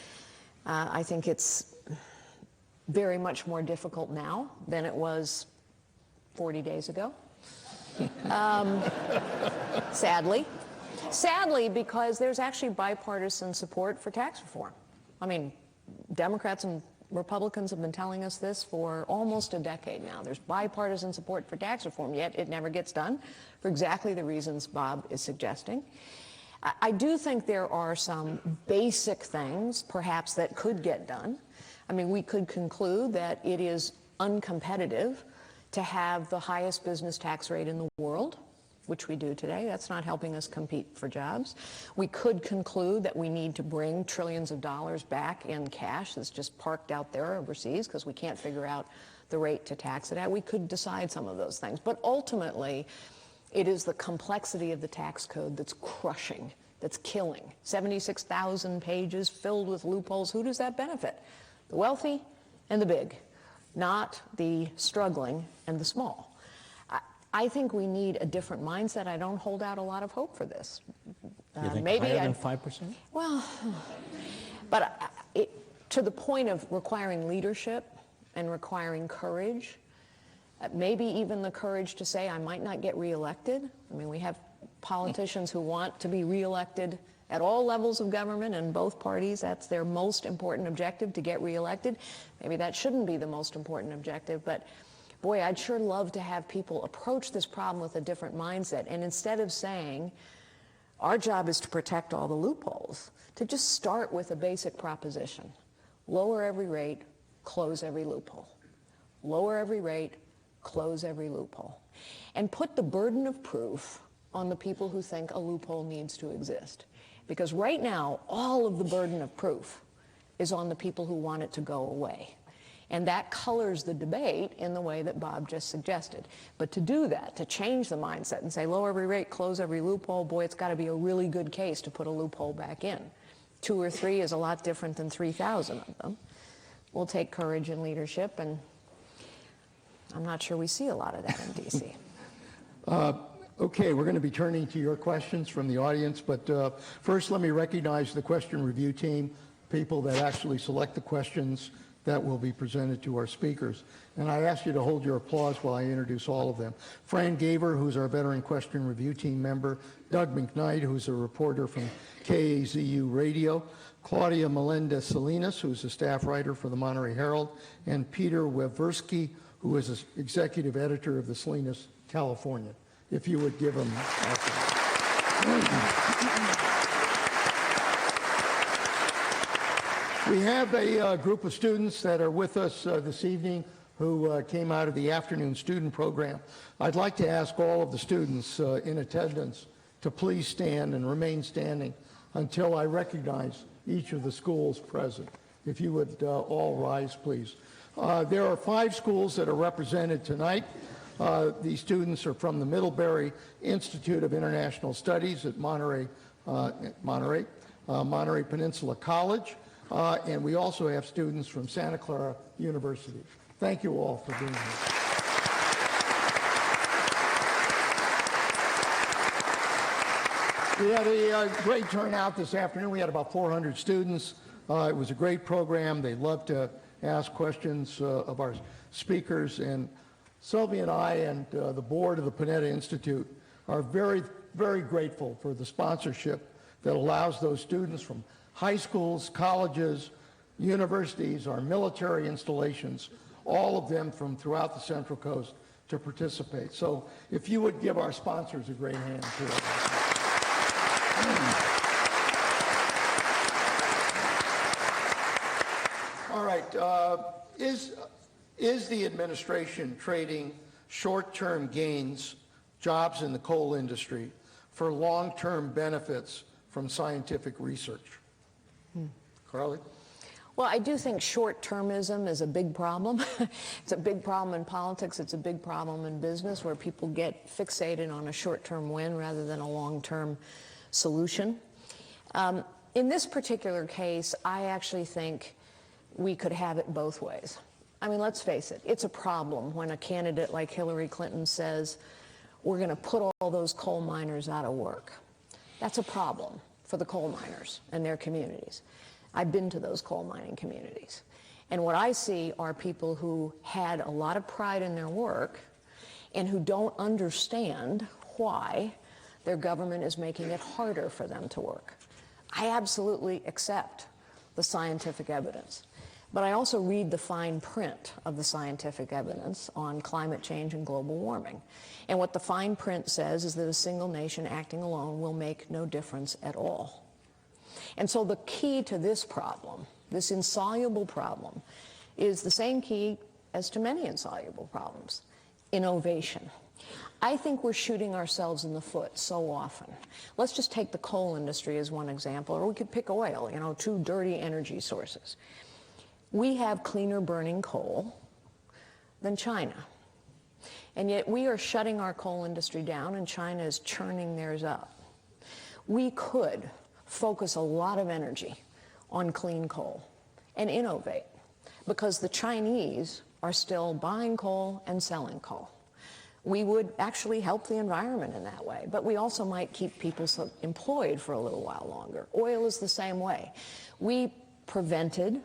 I think it's very much more difficult now than it was 40 days ago, sadly, because there's actually bipartisan support for tax reform. I mean, Democrats and Republicans have been telling us this for almost a decade now. There's bipartisan support for tax reform, yet it never gets done for exactly the reasons Bob is suggesting. I do think there are some basic things, perhaps, that could get done. I mean, we could conclude that it is uncompetitive to have the highest business tax rate in the world, which we do today. That's not helping us compete for jobs. We could conclude that we need to bring trillions of dollars back in cash that's just parked out there overseas because we can't figure out the rate to tax it at. We could decide some of those things. But ultimately, it is the complexity of the tax code that's crushing, that's killing. 76,000 pages filled with loopholes. Who does that benefit? The wealthy and the big, not the struggling and the small. I think we need a different mindset. I don't hold out a lot of hope for this. You think maybe higher than 5%? Well, but to the point of requiring leadership and requiring courage, maybe even the courage to say I might not get reelected. I mean, we have politicians who want to be reelected at all levels of government and both parties. That's their most important objective, to get reelected. Maybe that shouldn't be the most important objective, but boy, I'd sure love to have people approach this problem with a different mindset. And instead of saying, our job is to protect all the loopholes, to just start with a basic proposition. Lower every rate, close every loophole. Lower every rate, close every loophole. And put the burden of proof on the people who think a loophole needs to exist. Because right now, all of the burden of proof is on the people who want it to go away. And that colors the debate in the way that Bob just suggested. But to do that, to change the mindset and say, lower every rate, close every loophole, boy, it's got to be a really good case to put a loophole back in. 2 or 3 is a lot different than 3,000 of them. We'll take courage and leadership, and I'm not sure we see a lot of that in D.C. Okay, we're going to be turning to your questions from the audience, but first let me recognize the question review team, people that actually select the questions that will be presented to our speakers. And I ask you to hold your applause while I introduce all of them. Fran Gaver, who's our veteran question review team member, Doug McKnight, who's a reporter from KAZU Radio, Claudia Melendez-Salinas, who's a staff writer for the Monterey Herald, and Peter Weversky, who is an executive editor of the Salinas Californian. If you would give them We have a group of students that are with us this evening who came out of the afternoon student program. I'd like to ask all of the students in attendance to please stand and remain standing until I recognize each of the schools present. If you would all rise, please. There are 5 schools that are represented tonight. These students are from the Middlebury Institute of International Studies at Monterey Peninsula College. And we also have students from Santa Clara University. Thank you all for being here. We had a great turnout this afternoon. We had about 400 students. It was a great program. They loved to ask questions of our speakers. And Sylvia and I and the board of the Panetta Institute are very, very grateful for the sponsorship that allows those students from high schools, colleges, universities, our military installations, all of them from throughout the Central Coast to participate. So if you would give our sponsors a great hand too. All right, is the administration trading short-term gains, jobs in the coal industry, for long-term benefits from scientific research? Carly? Well, I do think short-termism is a big problem. It's a big problem in politics. It's a big problem in business, where people get fixated on a short-term win rather than a long-term solution. In this particular case, I actually think we could have it both ways. I mean, let's face it, it's a problem when a candidate like Hillary Clinton says, we're going to put all those coal miners out of work. That's a problem for the coal miners and their communities. I've been to those coal mining communities. And what I see are people who had a lot of pride in their work and who don't understand why their government is making it harder for them to work. I absolutely accept the scientific evidence, but I also read the fine print of the scientific evidence on climate change and global warming. And what the fine print says is that a single nation acting alone will make no difference at all. And so the key to this problem this insoluble problem, is the same key as to many insoluble problems: innovation. I think we're shooting ourselves in the foot so often. Let's just take the coal industry as one example, or we could pick oil, you know, two dirty energy sources. We have cleaner burning coal than China. And yet we are shutting our coal industry down, and China is churning theirs up. We could focus a lot of energy on clean coal and innovate, because the Chinese are still buying coal and selling coal. We would actually help the environment in that way, but we also might keep people employed for a little while longer. Oil is the same way. We prevented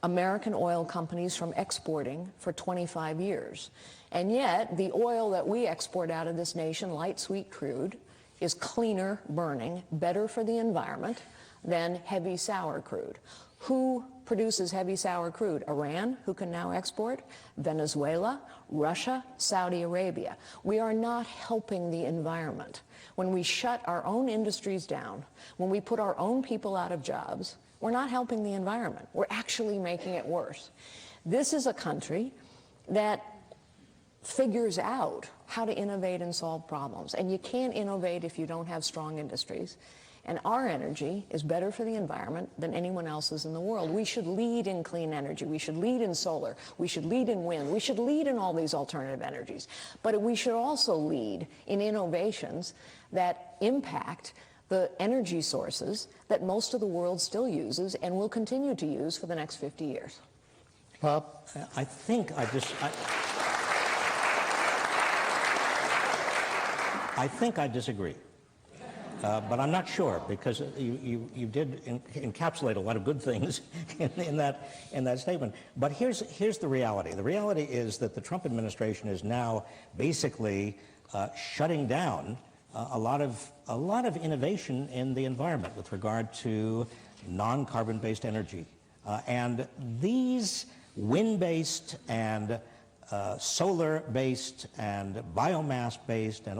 American oil companies from exporting for 25 years. And yet, the oil that we export out of this nation, light sweet crude, is cleaner burning, better for the environment than heavy sour crude. Who produces heavy sour crude? Iran, who can now export, Venezuela, Russia, Saudi Arabia. We are not helping the environment. When we shut our own industries down, when we put our own people out of jobs, we're not helping the environment. We're actually making it worse. This is a country that figures out how to innovate and solve problems. And you can't innovate if you don't have strong industries. And our energy is better for the environment than anyone else's in the world. We should lead in clean energy. We should lead in solar. We should lead in wind. We should lead in all these alternative energies. But we should also lead in innovations that impact the energy sources that most of the world still uses and will continue to use for the next 50 years. Bob, I think I disagree. But I'm not sure, because you did encapsulate a lot of good things in that statement. But here's the reality. The reality is that the Trump administration is now basically shutting down a lot of innovation in the environment with regard to non-carbon-based energy. And these wind-based and solar-based and biomass-based, and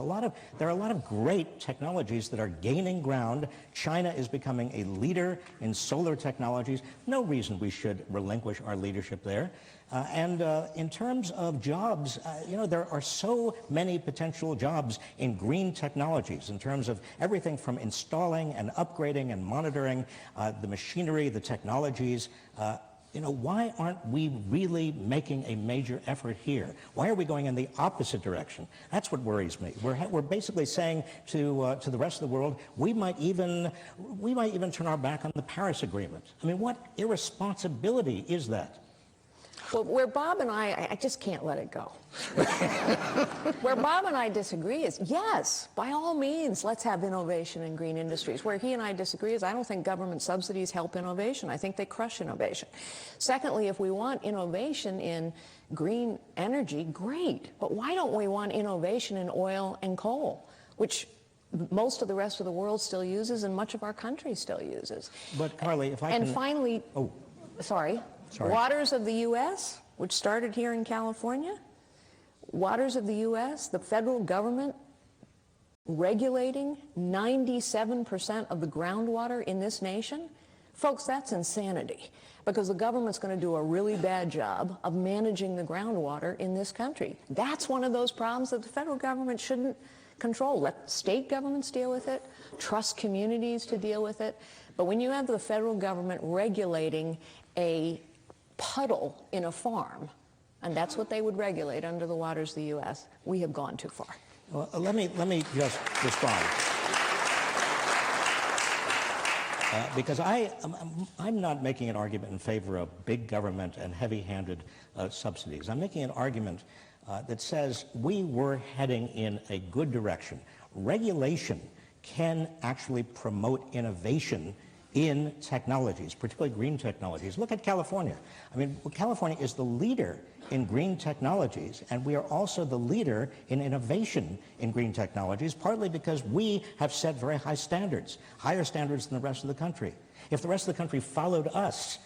there are a lot of great technologies that are gaining ground. China is becoming a leader in solar technologies. No reason we should relinquish our leadership there. And in terms of jobs, there are so many potential jobs in green technologies, in terms of everything from installing and upgrading and monitoring the machinery, the technologies. Why aren't we really making a major effort here? Why are we going in the opposite direction? That's what worries me. We're basically saying to the rest of the world, we might even turn our back on the Paris Agreement. I mean, what irresponsibility is that? Well, where Bob and I just can't let it go. Where Bob and I disagree is, yes, by all means, let's have innovation in green industries. Where he and I disagree is, I don't think government subsidies help innovation. I think they crush innovation. Secondly, if we want innovation in green energy, great. But why don't we want innovation in oil and coal, which most of the rest of the world still uses and much of our country still uses? But Carly, if I can... And finally, Sorry. Waters of the U.S., which started here in California, waters of the U.S., the federal government regulating 97% of the groundwater in this nation. Folks, that's insanity, because the government's going to do a really bad job of managing the groundwater in this country. That's one of those problems that the federal government shouldn't control. Let state governments deal with it, trust communities to deal with it. But when you have the federal government regulating a puddle in a farm, and that's what they would regulate under the waters of the U.S., we have gone too far. Well, let me just respond. Because I'm not making an argument in favor of big government and heavy-handed subsidies. I'm making an argument that says we were heading in a good direction. Regulation can actually promote innovation in technologies, particularly green technologies. Look at California. I mean, California is the leader in green technologies, and we are also the leader in innovation in green technologies, partly because we have set very high standards, higher standards than the rest of the country. If the rest of the country followed us,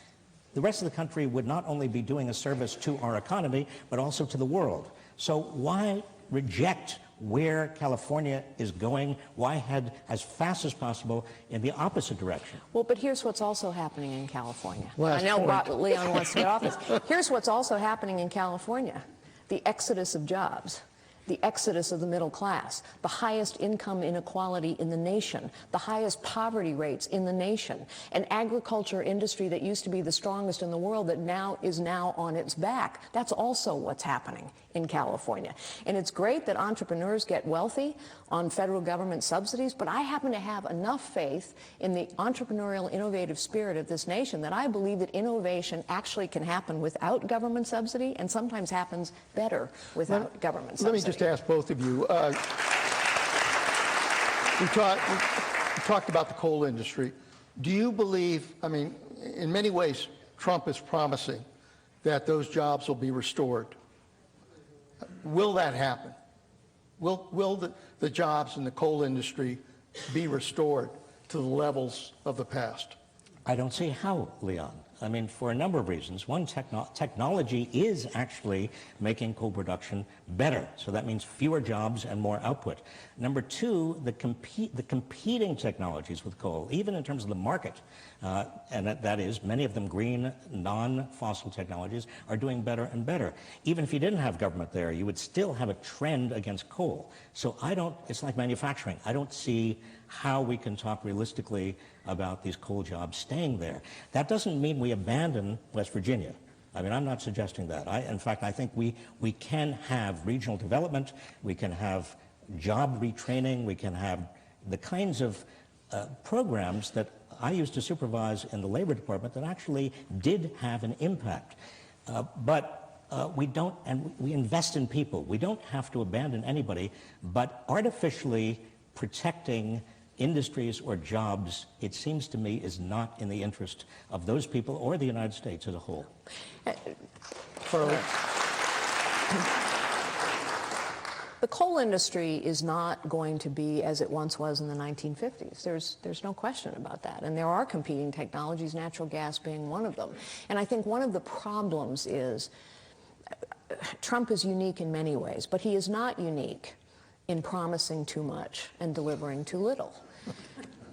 the rest of the country would not only be doing a service to our economy, but also to the world. So why reject where California is going. Why head as fast as possible in the opposite direction? Well, but here's what's also happening in California. Last I know point. Leon wants to get off this. Here's what's also happening in California. The exodus of jobs. The exodus of the middle class, the highest income inequality in the nation, the highest poverty rates in the nation, an agriculture industry that used to be the strongest in the world that now is on its back. That's also what's happening in California. And it's great that entrepreneurs get wealthy on federal government subsidies, but I happen to have enough faith in the entrepreneurial, innovative spirit of this nation that I believe that innovation actually can happen without government subsidy and sometimes happens better without government subsidy. Let me just ask both of you. We talked about the coal industry. Do you believe, I mean, in many ways, Trump is promising that those jobs will be restored. Will that happen? Will the jobs in the coal industry be restored to the levels of the past? I don't see how, Leon. I mean, for a number of reasons. One, technology is actually making coal production better. So that means fewer jobs and more output. Number two, the competing technologies with coal, even in terms of the market, and that is many of them green, non-fossil technologies, are doing better and better. Even if you didn't have government there, you would still have a trend against coal. So it's like manufacturing. I don't see how we can talk realistically about these coal jobs staying there. That doesn't mean we abandon West Virginia. I mean, I'm not suggesting that. In fact, I think we can have regional development, we can have job retraining, we can have the kinds of programs that I used to supervise in the Labor Department that actually did have an impact. But we don't, and we invest in people. We don't have to abandon anybody, but artificially protecting industries or jobs, it seems to me, is not in the interest of those people or the United States as a whole. The coal industry is not going to be as it once was in the 1950s. There's no question about that. And there are competing technologies, natural gas being one of them. And I think one of the problems is Trump is unique in many ways, but he is not unique in promising too much and delivering too little.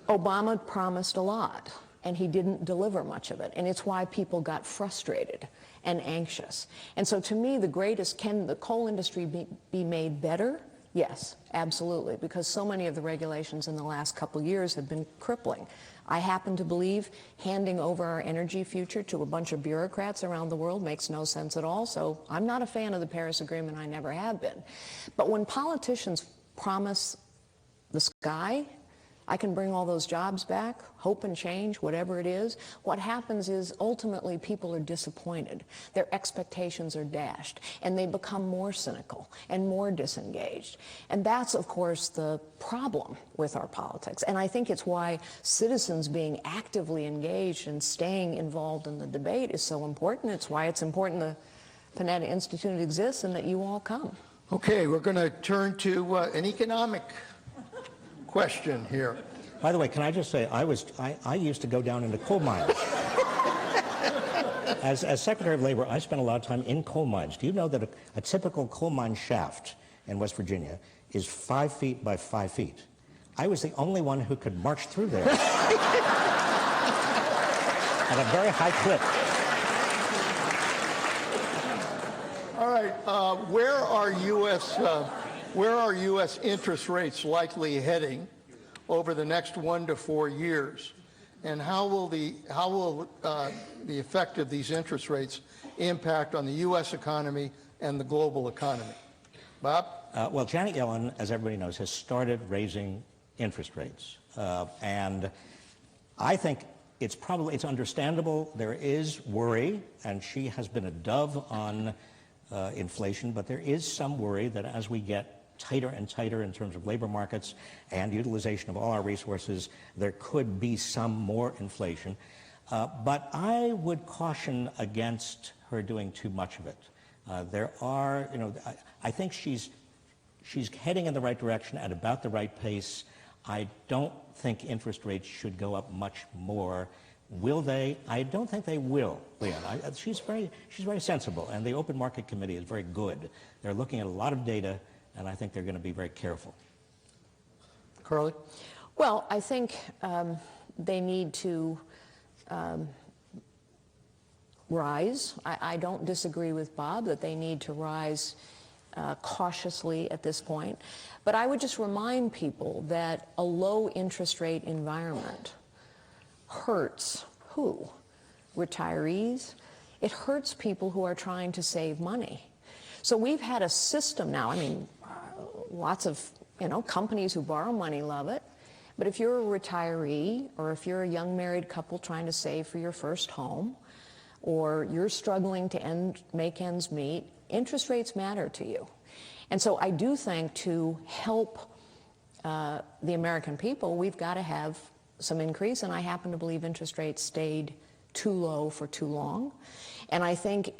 Obama promised a lot, and he didn't deliver much of it, and it's why people got frustrated and anxious. And so to me, can the coal industry be made better? Yes, absolutely, because so many of the regulations in the last couple of years have been crippling. I happen to believe handing over our energy future to a bunch of bureaucrats around the world makes no sense at all, so I'm not a fan of the Paris Agreement. I never have been. But when politicians promise the sky, I can bring all those jobs back, hope and change, whatever it is. What happens is ultimately people are disappointed. Their expectations are dashed, and they become more cynical and more disengaged. And that's, of course, the problem with our politics. And I think it's why citizens being actively engaged and staying involved in the debate is so important. It's why it's important the Panetta Institute exists and that you all come. Okay, we're going to turn to an economic question here. By the way, can I just say, I used to go down into coal mines. As Secretary of Labor, I spent a lot of time in coal mines. Do you know that a typical coal mine shaft in West Virginia is 5 feet by 5 feet? I was the only one who could march through there at a very high clip. All right, where are U.S. interest rates likely heading over the next 1 to 4 years, and how will the effect of these interest rates impact on the U.S. economy and the global economy? Bob? Well, Janet Yellen, as everybody knows, has started raising interest rates, and I think it's understandable. There is worry, and she has been a dove on inflation, but there is some worry that as we get tighter and tighter in terms of labor markets and utilization of all our resources, there could be some more inflation. But I would caution against her doing too much of it. I think she's heading in the right direction at about the right pace. I don't think interest rates should go up much more. Will they? I don't think they will, Leon. She's very sensible, and the Open Market Committee is very good. They're looking at a lot of data, and I think they're going to be very careful. Carly? Well, I think they need to rise. I don't disagree with Bob that they need to rise cautiously at this point. But I would just remind people that a low interest rate environment hurts who? Retirees. It hurts people who are trying to save money. So we've had a system now. I mean, lots of companies who borrow money love it. But if you're a retiree, or if you're a young married couple trying to save for your first home, or you're struggling to make ends meet, interest rates matter to you. And so I do think to help the American people, we've got to have some increase, and I happen to believe interest rates stayed too low for too long. And I think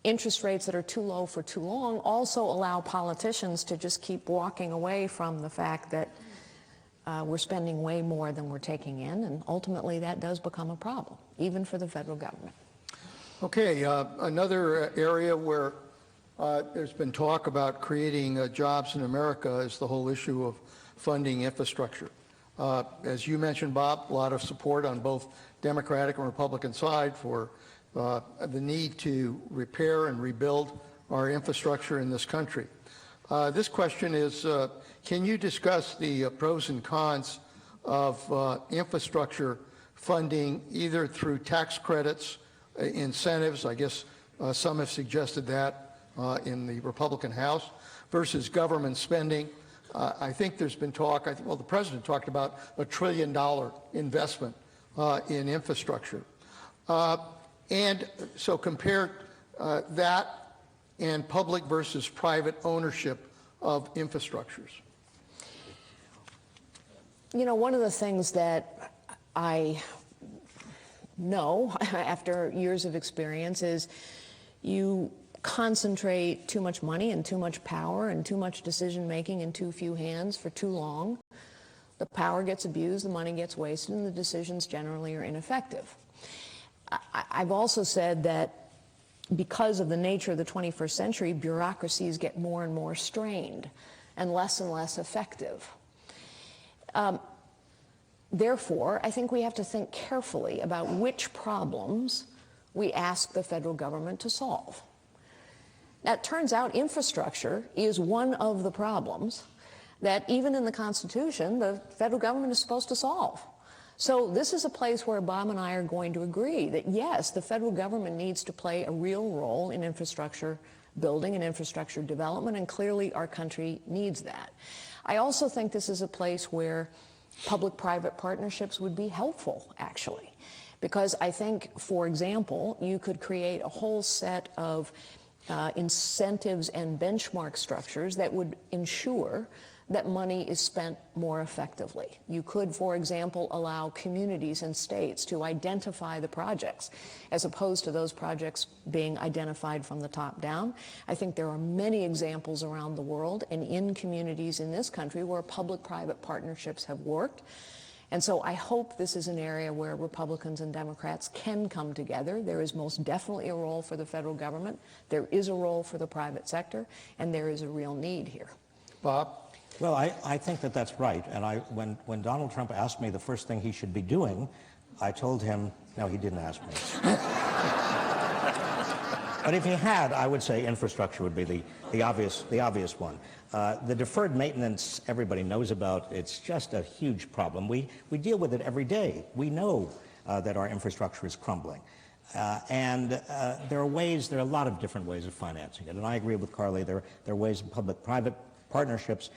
interest rates that are too low for too long also allow politicians to just keep walking away from the fact that we're spending way more than we're taking in, and ultimately that does become a problem, even for the federal government. Okay, another area where there's been talk about creating jobs in America is the whole issue of funding infrastructure. As you mentioned, Bob, a lot of support on both Democratic and Republican side for the need to repair and rebuild our infrastructure in this country. This question is, can you discuss the pros and cons of infrastructure funding either through tax credits, incentives, I guess some have suggested that in the Republican House, versus government spending? I think there's been talk, the President talked about $1 trillion investment in infrastructure. And so compare that and public versus private ownership of infrastructures. One of the things that I know after years of experience is you concentrate too much money and too much power and too much decision making in too few hands for too long. The power gets abused, the money gets wasted, and the decisions generally are ineffective. I've also said that because of the nature of the 21st century, bureaucracies get more and more strained and less effective. Therefore, I think we have to think carefully about which problems we ask the federal government to solve. Now, it turns out infrastructure is one of the problems that even in the Constitution, the federal government is supposed to solve. So this is a place where Bob and I are going to agree that, yes, the federal government needs to play a real role in infrastructure building and infrastructure development, and clearly our country needs that. I also think this is a place where public-private partnerships would be helpful, actually, because I think, for example, you could create a whole set of incentives and benchmark structures that would ensure that money is spent more effectively. You could, for example, allow communities and states to identify the projects as opposed to those projects being identified from the top down. I think there are many examples around the world and in communities in this country where public-private partnerships have worked. And so I hope this is an area where Republicans and Democrats can come together. There is most definitely a role for the federal government. There is a role for the private sector, and there is a real need here. Bob? Well, I think that that's right. And when Donald Trump asked me the first thing he should be doing, I told him, no, he didn't ask me. But if he had, I would say infrastructure would be the obvious one. The deferred maintenance everybody knows about. It's just a huge problem. We deal with it every day. We know that our infrastructure is crumbling. And there are a lot of different ways of financing it. And I agree with Carly, there are ways of public-private partnerships.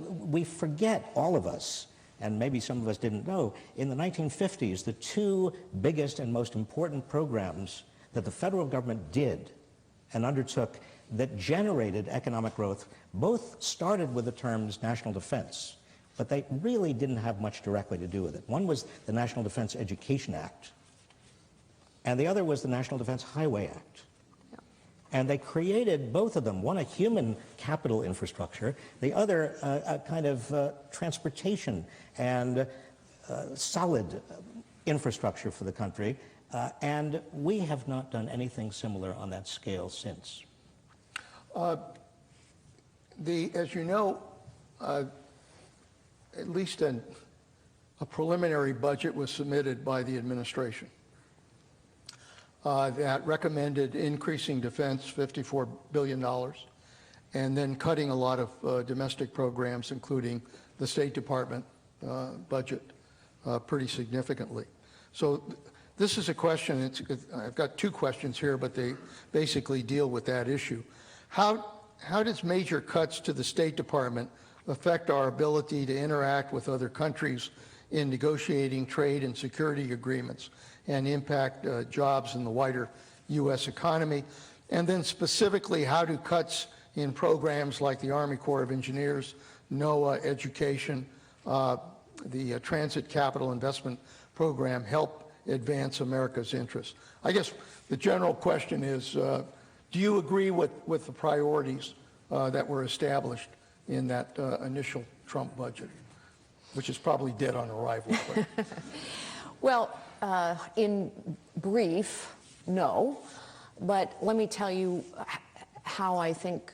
We forget, all of us, and maybe some of us didn't know, in the 1950s, the two biggest and most important programs that the federal government did and undertook that generated economic growth both started with the terms national defense, but they really didn't have much directly to do with it. One was the National Defense Education Act, and the other was the National Defense Highway Act. And they created, both of them, one a human capital infrastructure, the other a kind of transportation and solid infrastructure for the country. And we have not done anything similar on that scale since. As you know, at least a preliminary budget was submitted by the administration that recommended increasing defense $54 billion and then cutting a lot of domestic programs, including the State Department budget, pretty significantly. So this is a question, I've got two questions here, but they basically deal with that issue. How does major cuts to the State Department affect our ability to interact with other countries in negotiating trade and security agreements and impact jobs in the wider U.S. economy? And then specifically, how do cuts in programs like the Army Corps of Engineers, NOAA, education, the Transit Capital Investment Program help advance America's interests? I guess the general question is, do you agree with the priorities that were established in that initial Trump budget, which is probably dead on arrival? Well, in brief, no. But let me tell you how I think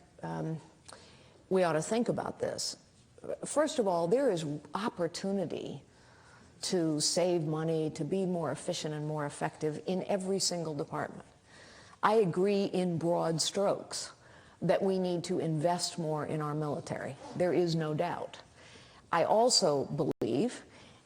we ought to think about this. First of all, there is opportunity to save money, to be more efficient and more effective in every single department. I agree in broad strokes that we need to invest more in our military. There is no doubt. I also believe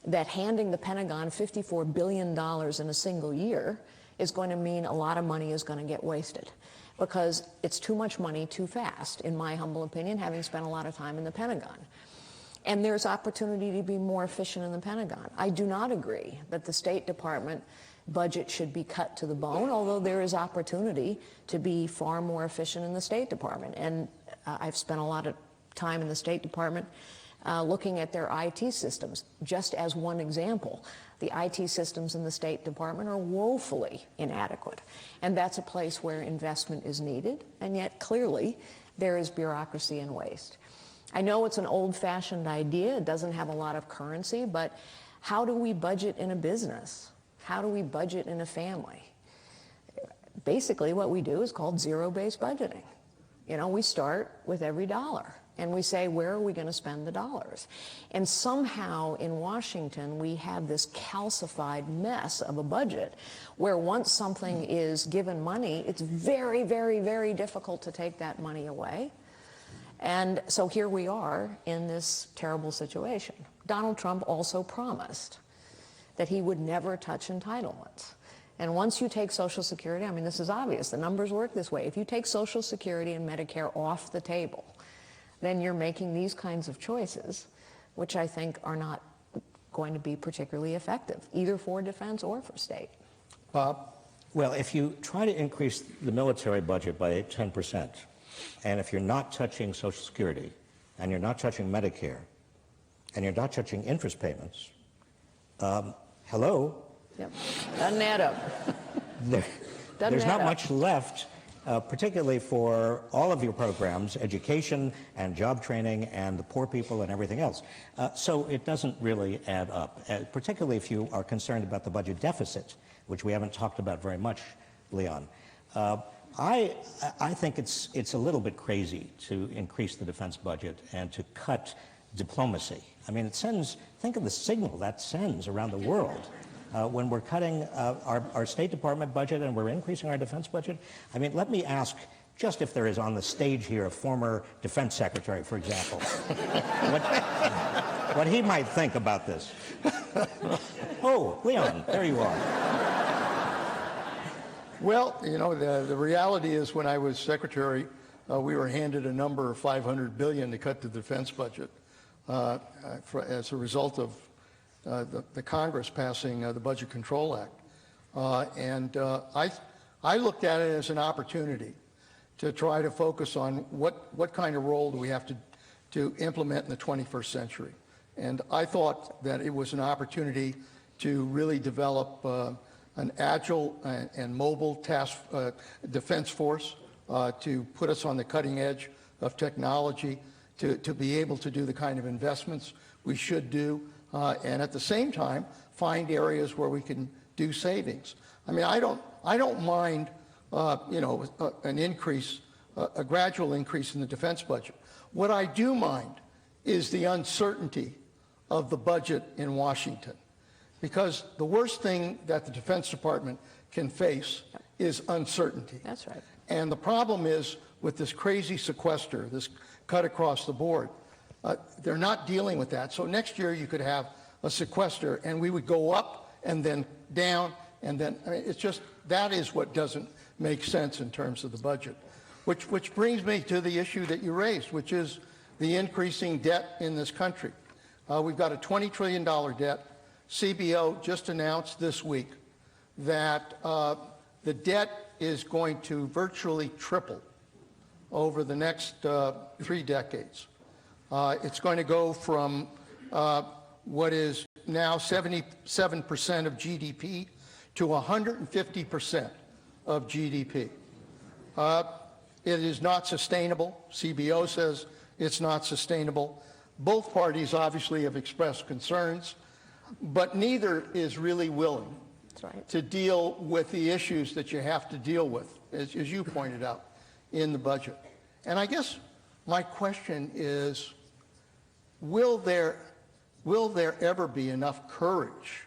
that handing the Pentagon $54 billion in a single year is going to mean a lot of money is going to get wasted, because it's too much money too fast, in my humble opinion, having spent a lot of time in the Pentagon. And there's opportunity to be more efficient in the Pentagon. I do not agree that the State Department budget should be cut to the bone, although there is opportunity to be far more efficient in the State Department. And I've spent a lot of time in the State Department looking at their IT systems. Just as one example, the IT systems in the State Department are woefully inadequate. And that's a place where investment is needed, and yet clearly there is bureaucracy and waste. I know it's an old-fashioned idea, it doesn't have a lot of currency, but how do we budget in a business? How do we budget in a family? Basically what we do is called zero-based budgeting. You know, we start with every dollar and we say, where are we going to spend the dollars? And somehow in Washington we have this calcified mess of a budget where once something is given money, it's very, very, very difficult to take that money away. And so here we are in this terrible situation. Donald Trump also promised that he would never touch entitlements. And once you take Social Security, I mean, this is obvious, the numbers work this way. If you take Social Security and Medicare off the table, then you're making these kinds of choices, which I think are not going to be particularly effective, either for defense or for state. Bob? Well, if you try to increase the military budget by 10%, and if you're not touching Social Security, and you're not touching Medicare, and you're not touching interest payments, hello? Yep. Doesn't add up. There's not much left, particularly for all of your programs, education and job training and the poor people and everything else. So it doesn't really add up, particularly if you are concerned about the budget deficit, which we haven't talked about very much, Leon. I think it's a little bit crazy to increase the defense budget and to cut diplomacy. I mean, think of the signal that sends around the world when we're cutting our State Department budget and we're increasing our defense budget. I mean, let me ask, just if there is on the stage here a former defense secretary, for example, what he might think about this. Oh, Leon, there you are. Well, you know, the reality is when I was secretary, we were handed a number of $500 billion to cut the defense budget as a result of the Congress passing the Budget Control Act. I looked at it as an opportunity to try to focus on what kind of role do we have to implement in the 21st century. And I thought that it was an opportunity to really develop an agile and mobile defense force to put us on the cutting edge of technology, to be able to do the kind of investments we should do, and at the same time find areas where we can do savings. I mean, I don't mind an increase, a gradual increase in the defense budget. What I do mind is the uncertainty of the budget in Washington, because the worst thing that the Defense Department can face is uncertainty. That's right. And the problem is with this crazy sequester, this cut across the board, they're not dealing with that. So next year you could have a sequester and we would go up and then down and then, I mean, it's just, that is what doesn't make sense in terms of the budget. Which brings me to the issue that you raised, which is the increasing debt in this country. We've got a $20 trillion debt. CBO just announced this week that the debt is going to virtually triple over the next 3 decades. It's going to go from what is now 77% of GDP to 150% of GDP. It is not sustainable. CBO says it's not sustainable. Both parties obviously have expressed concerns, but neither is really willing to deal with the issues that you have to deal with, as you pointed out, in the budget. And I guess my question is, will there ever be enough courage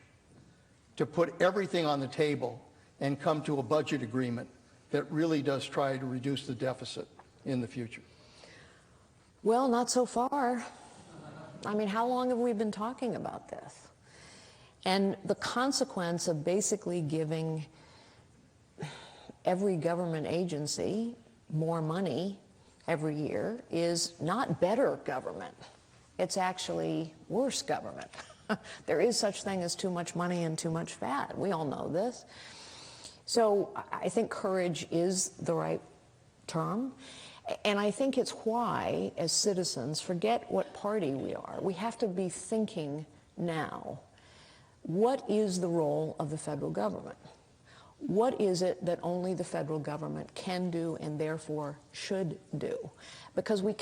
to put everything on the table and come to a budget agreement that really does try to reduce the deficit in the future? Well, not so far. I mean, how long have we been talking about this? And the consequence of basically giving every government agency more money every year is not better government. It's actually worse government. There is such thing as too much money and too much fat. We all know this. So I think courage is the right term. And I think it's why, as citizens, forget what party we are. We have to be thinking now, what is the role of the federal government? What is it that only the federal government can do and therefore should do? Because we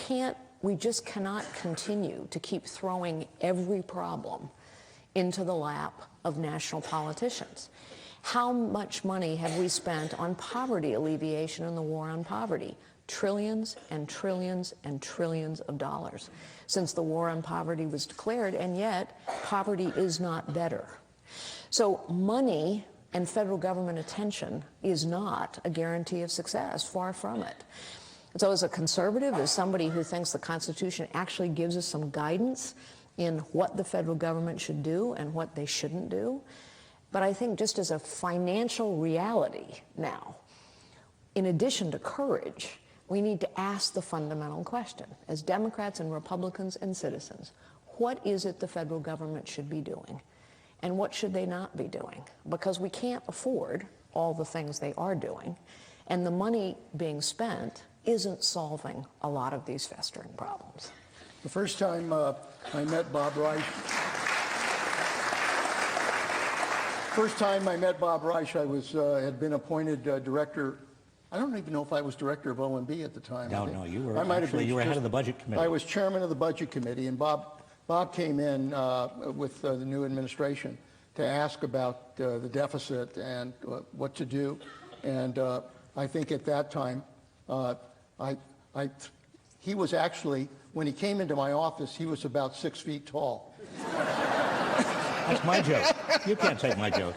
just cannot continue to keep throwing every problem into the lap of national politicians. How much money have we spent on poverty alleviation in the war on poverty? Trillions and trillions and trillions of dollars since the war on poverty was declared, and yet poverty is not better. So money and federal government attention is not a guarantee of success, far from it. So as a conservative, as somebody who thinks the Constitution actually gives us some guidance in what the federal government should do and what they shouldn't do, but I think just as a financial reality now, in addition to courage, we need to ask the fundamental question, as Democrats and Republicans and citizens, what is it the federal government should be doing? And what should they not be doing? Because we can't afford all the things they are doing, and the money being spent isn't solving a lot of these festering problems. The first time I met Bob Reich, I had been appointed director. I don't even know if I was director of O&B at the time. No, you were actually, you were head of the budget committee. I was chairman of the budget committee, and Bob came in with the new administration to ask about the deficit and what to do. And I think at that time, he was actually, when he came into my office, he was about 6 feet tall. That's my joke. You can't take my joke.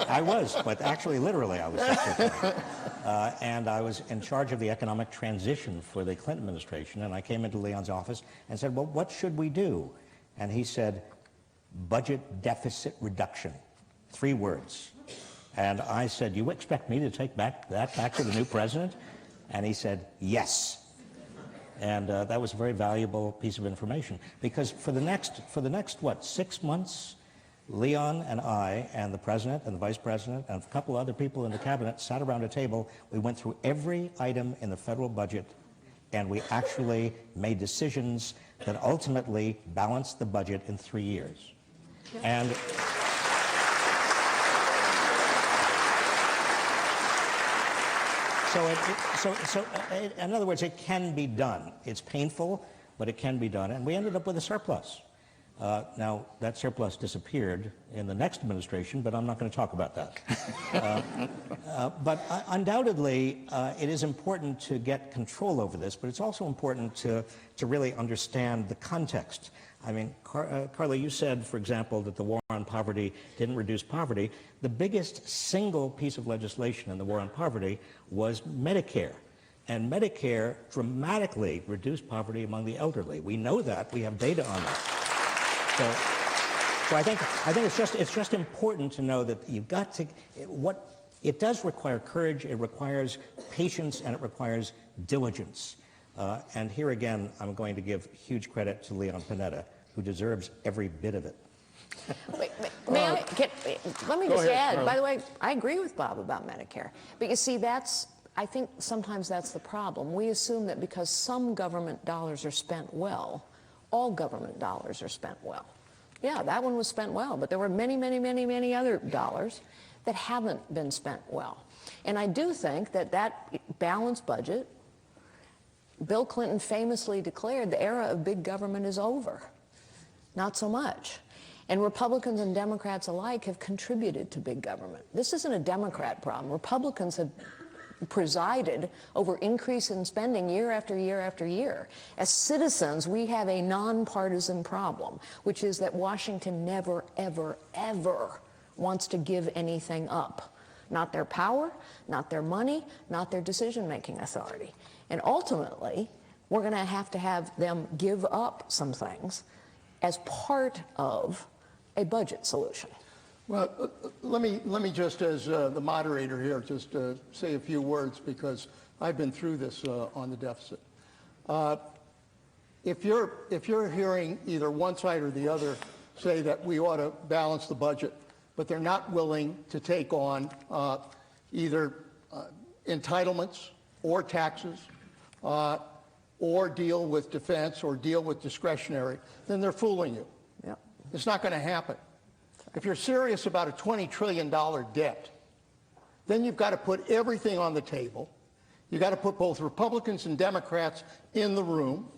I was, but actually, literally, I was 6 feet tall. And I was in charge of the economic transition for the Clinton administration, and I came into Leon's office and said, well, what should we do? And he said, budget deficit reduction, 3 words. And I said, you expect me to take that back to the new president? And he said, yes. And that was a very valuable piece of information, because for the next, what, 6 months, Leon and I and the president and the vice president and a couple other people in the cabinet sat around a table. We went through every item in the federal budget, and we actually made decisions that ultimately balanced the budget in 3 years. And so in other words, it can be done. It's painful, but it can be done. And we ended up with a surplus. Now, that surplus disappeared in the next administration, but I'm not going to talk about that. But undoubtedly, it is important to get control over this, but it's also important to really understand the context. I mean, Carla, you said, for example, that the war on poverty didn't reduce poverty. The biggest single piece of legislation in the war on poverty was Medicare. And Medicare dramatically reduced poverty among the elderly. We know that. We have data on that. So I think it's just important to know that you've got to, it does require courage, it requires patience, and it requires diligence. And here again, I'm going to give huge credit to Leon Panetta, who deserves every bit of it. Let me just add, by the way, I agree with Bob about Medicare. But you see, I think sometimes that's the problem. We assume that because some government dollars are spent well, all government dollars are spent well. Yeah, that one was spent well, but there were many, many, many, many other dollars that haven't been spent well. And I do think that that balanced budget, Bill Clinton famously declared the era of big government is over. Not so much. And Republicans and Democrats alike have contributed to big government. This isn't a Democrat problem. Republicans have presided over increase in spending year after year after year. As citizens, we have a nonpartisan problem, which is that Washington never, ever, ever wants to give anything up. Not their power, not their money, not their decision-making authority. And ultimately, we're going to have them give up some things as part of a budget solution. Well, let me just, as the moderator here, just say a few words, because I've been through this on the deficit. If you're hearing either one side or the other say that we ought to balance the budget, but they're not willing to take on either entitlements or taxes or deal with defense or deal with discretionary, then they're fooling you. Yep. It's not going to happen. If you're serious about a $20 trillion debt, then you've got to put everything on the table. You've got to put both Republicans and Democrats in the room,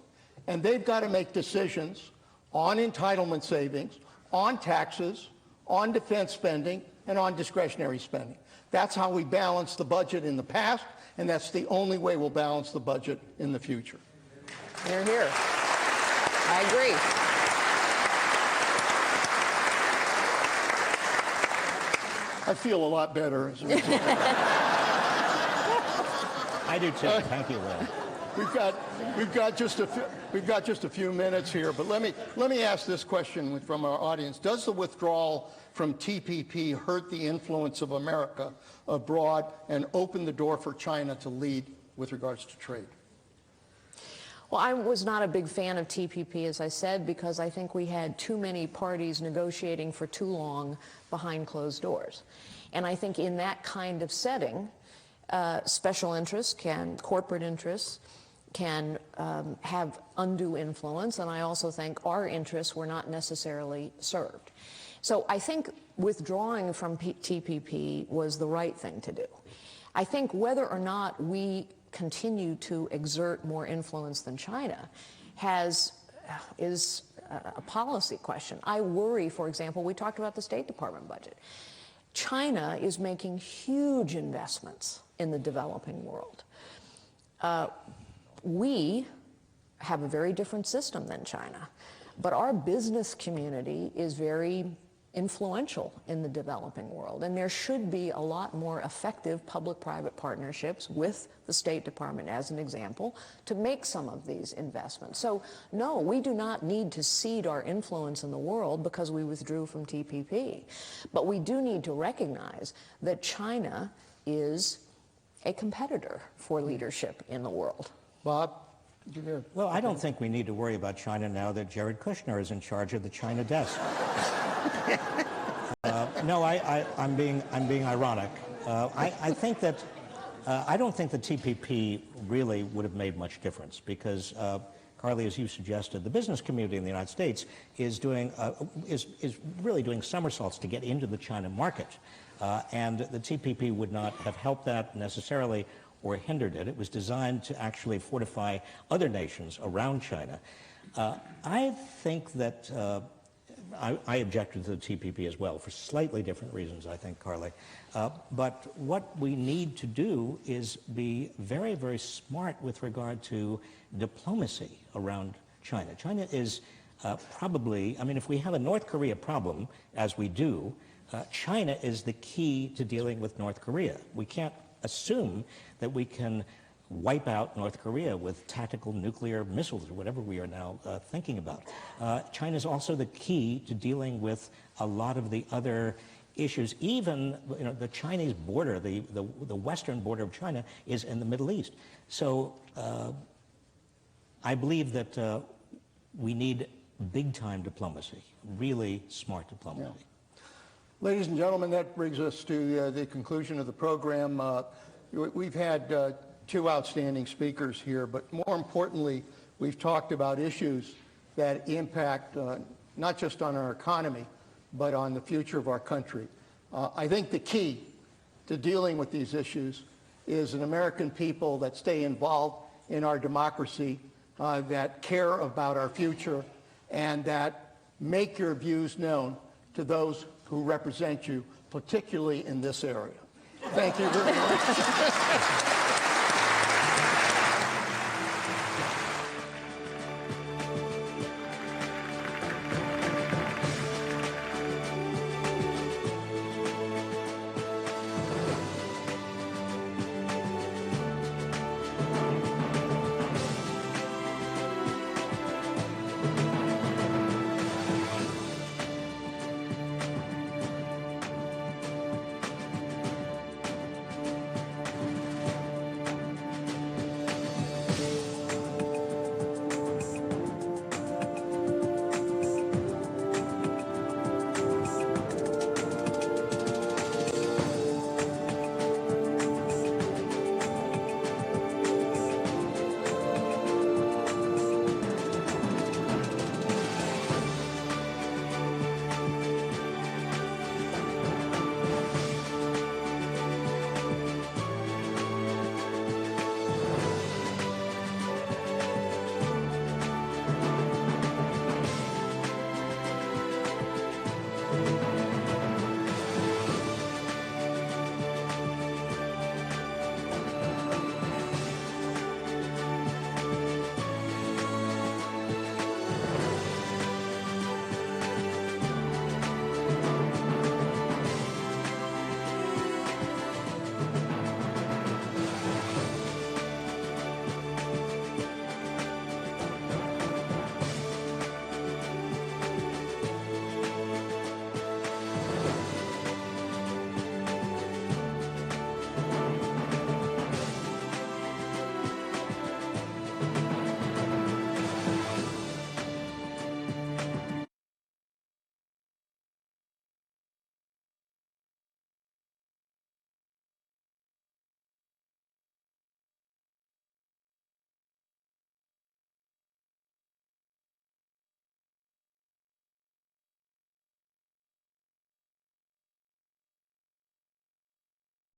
and they've got to make decisions on entitlement savings, on taxes, on defense spending, and on discretionary spending. That's how we balanced the budget in the past, and that's the only way we'll balance the budget in the future. You're here. I agree. I feel a lot better. I do too. Thank you, Lynn. We've got just a few minutes here, but let me ask this question from our audience: does the withdrawal from TPP hurt the influence of America abroad and open the door for China to lead with regards to trade? Well, I was not a big fan of TPP, as I said, because I think we had too many parties negotiating for too long behind closed doors. And I think in that kind of setting, special interests corporate interests can have undue influence, and I also think our interests were not necessarily served. So I think withdrawing from TPP was the right thing to do. I think whether or not we continue to exert more influence than China is a policy question. I worry, for example, we talked about the State Department budget. China is making huge investments in the developing world. We have a very different system than China, but our business community is very influential in the developing world, and there should be a lot more effective public-private partnerships with the State Department, as an example, to make some of these investments. So no, we do not need to cede our influence in the world because we withdrew from TPP, but we do need to recognize that China is a competitor for leadership in the world. Bob? Well, I don't think we need to worry about China now that Jared Kushner is in charge of the China desk. No, I'm being ironic. I think that I don't think the TPP really would have made much difference because, Carly, as you suggested, the business community in the United States is really doing somersaults to get into the China market, and the TPP would not have helped that necessarily or hindered it. It was designed to actually fortify other nations around China. I think that I objected to the TPP as well for slightly different reasons, I think, Carly. But what we need to do is be very, very smart with regard to diplomacy around China. China is probably, I mean, if we have a North Korea problem, as we do, China is the key to dealing with North Korea. We can't assume that we can wipe out North Korea with tactical nuclear missiles or whatever we are now thinking about. China is also the key to dealing with a lot of the other issues. Even the Chinese border, the western border of China is in the Middle East. So I believe that we need big-time diplomacy, really smart diplomacy. Yeah. Ladies and gentlemen, that brings us to the conclusion of the program. We've had two outstanding speakers here, but more importantly, we've talked about issues that impact not just on our economy, but on the future of our country. I think the key to dealing with these issues is an American people that stay involved in our democracy, that care about our future, and that make your views known to those who represent you, particularly in this area. Thank you very much.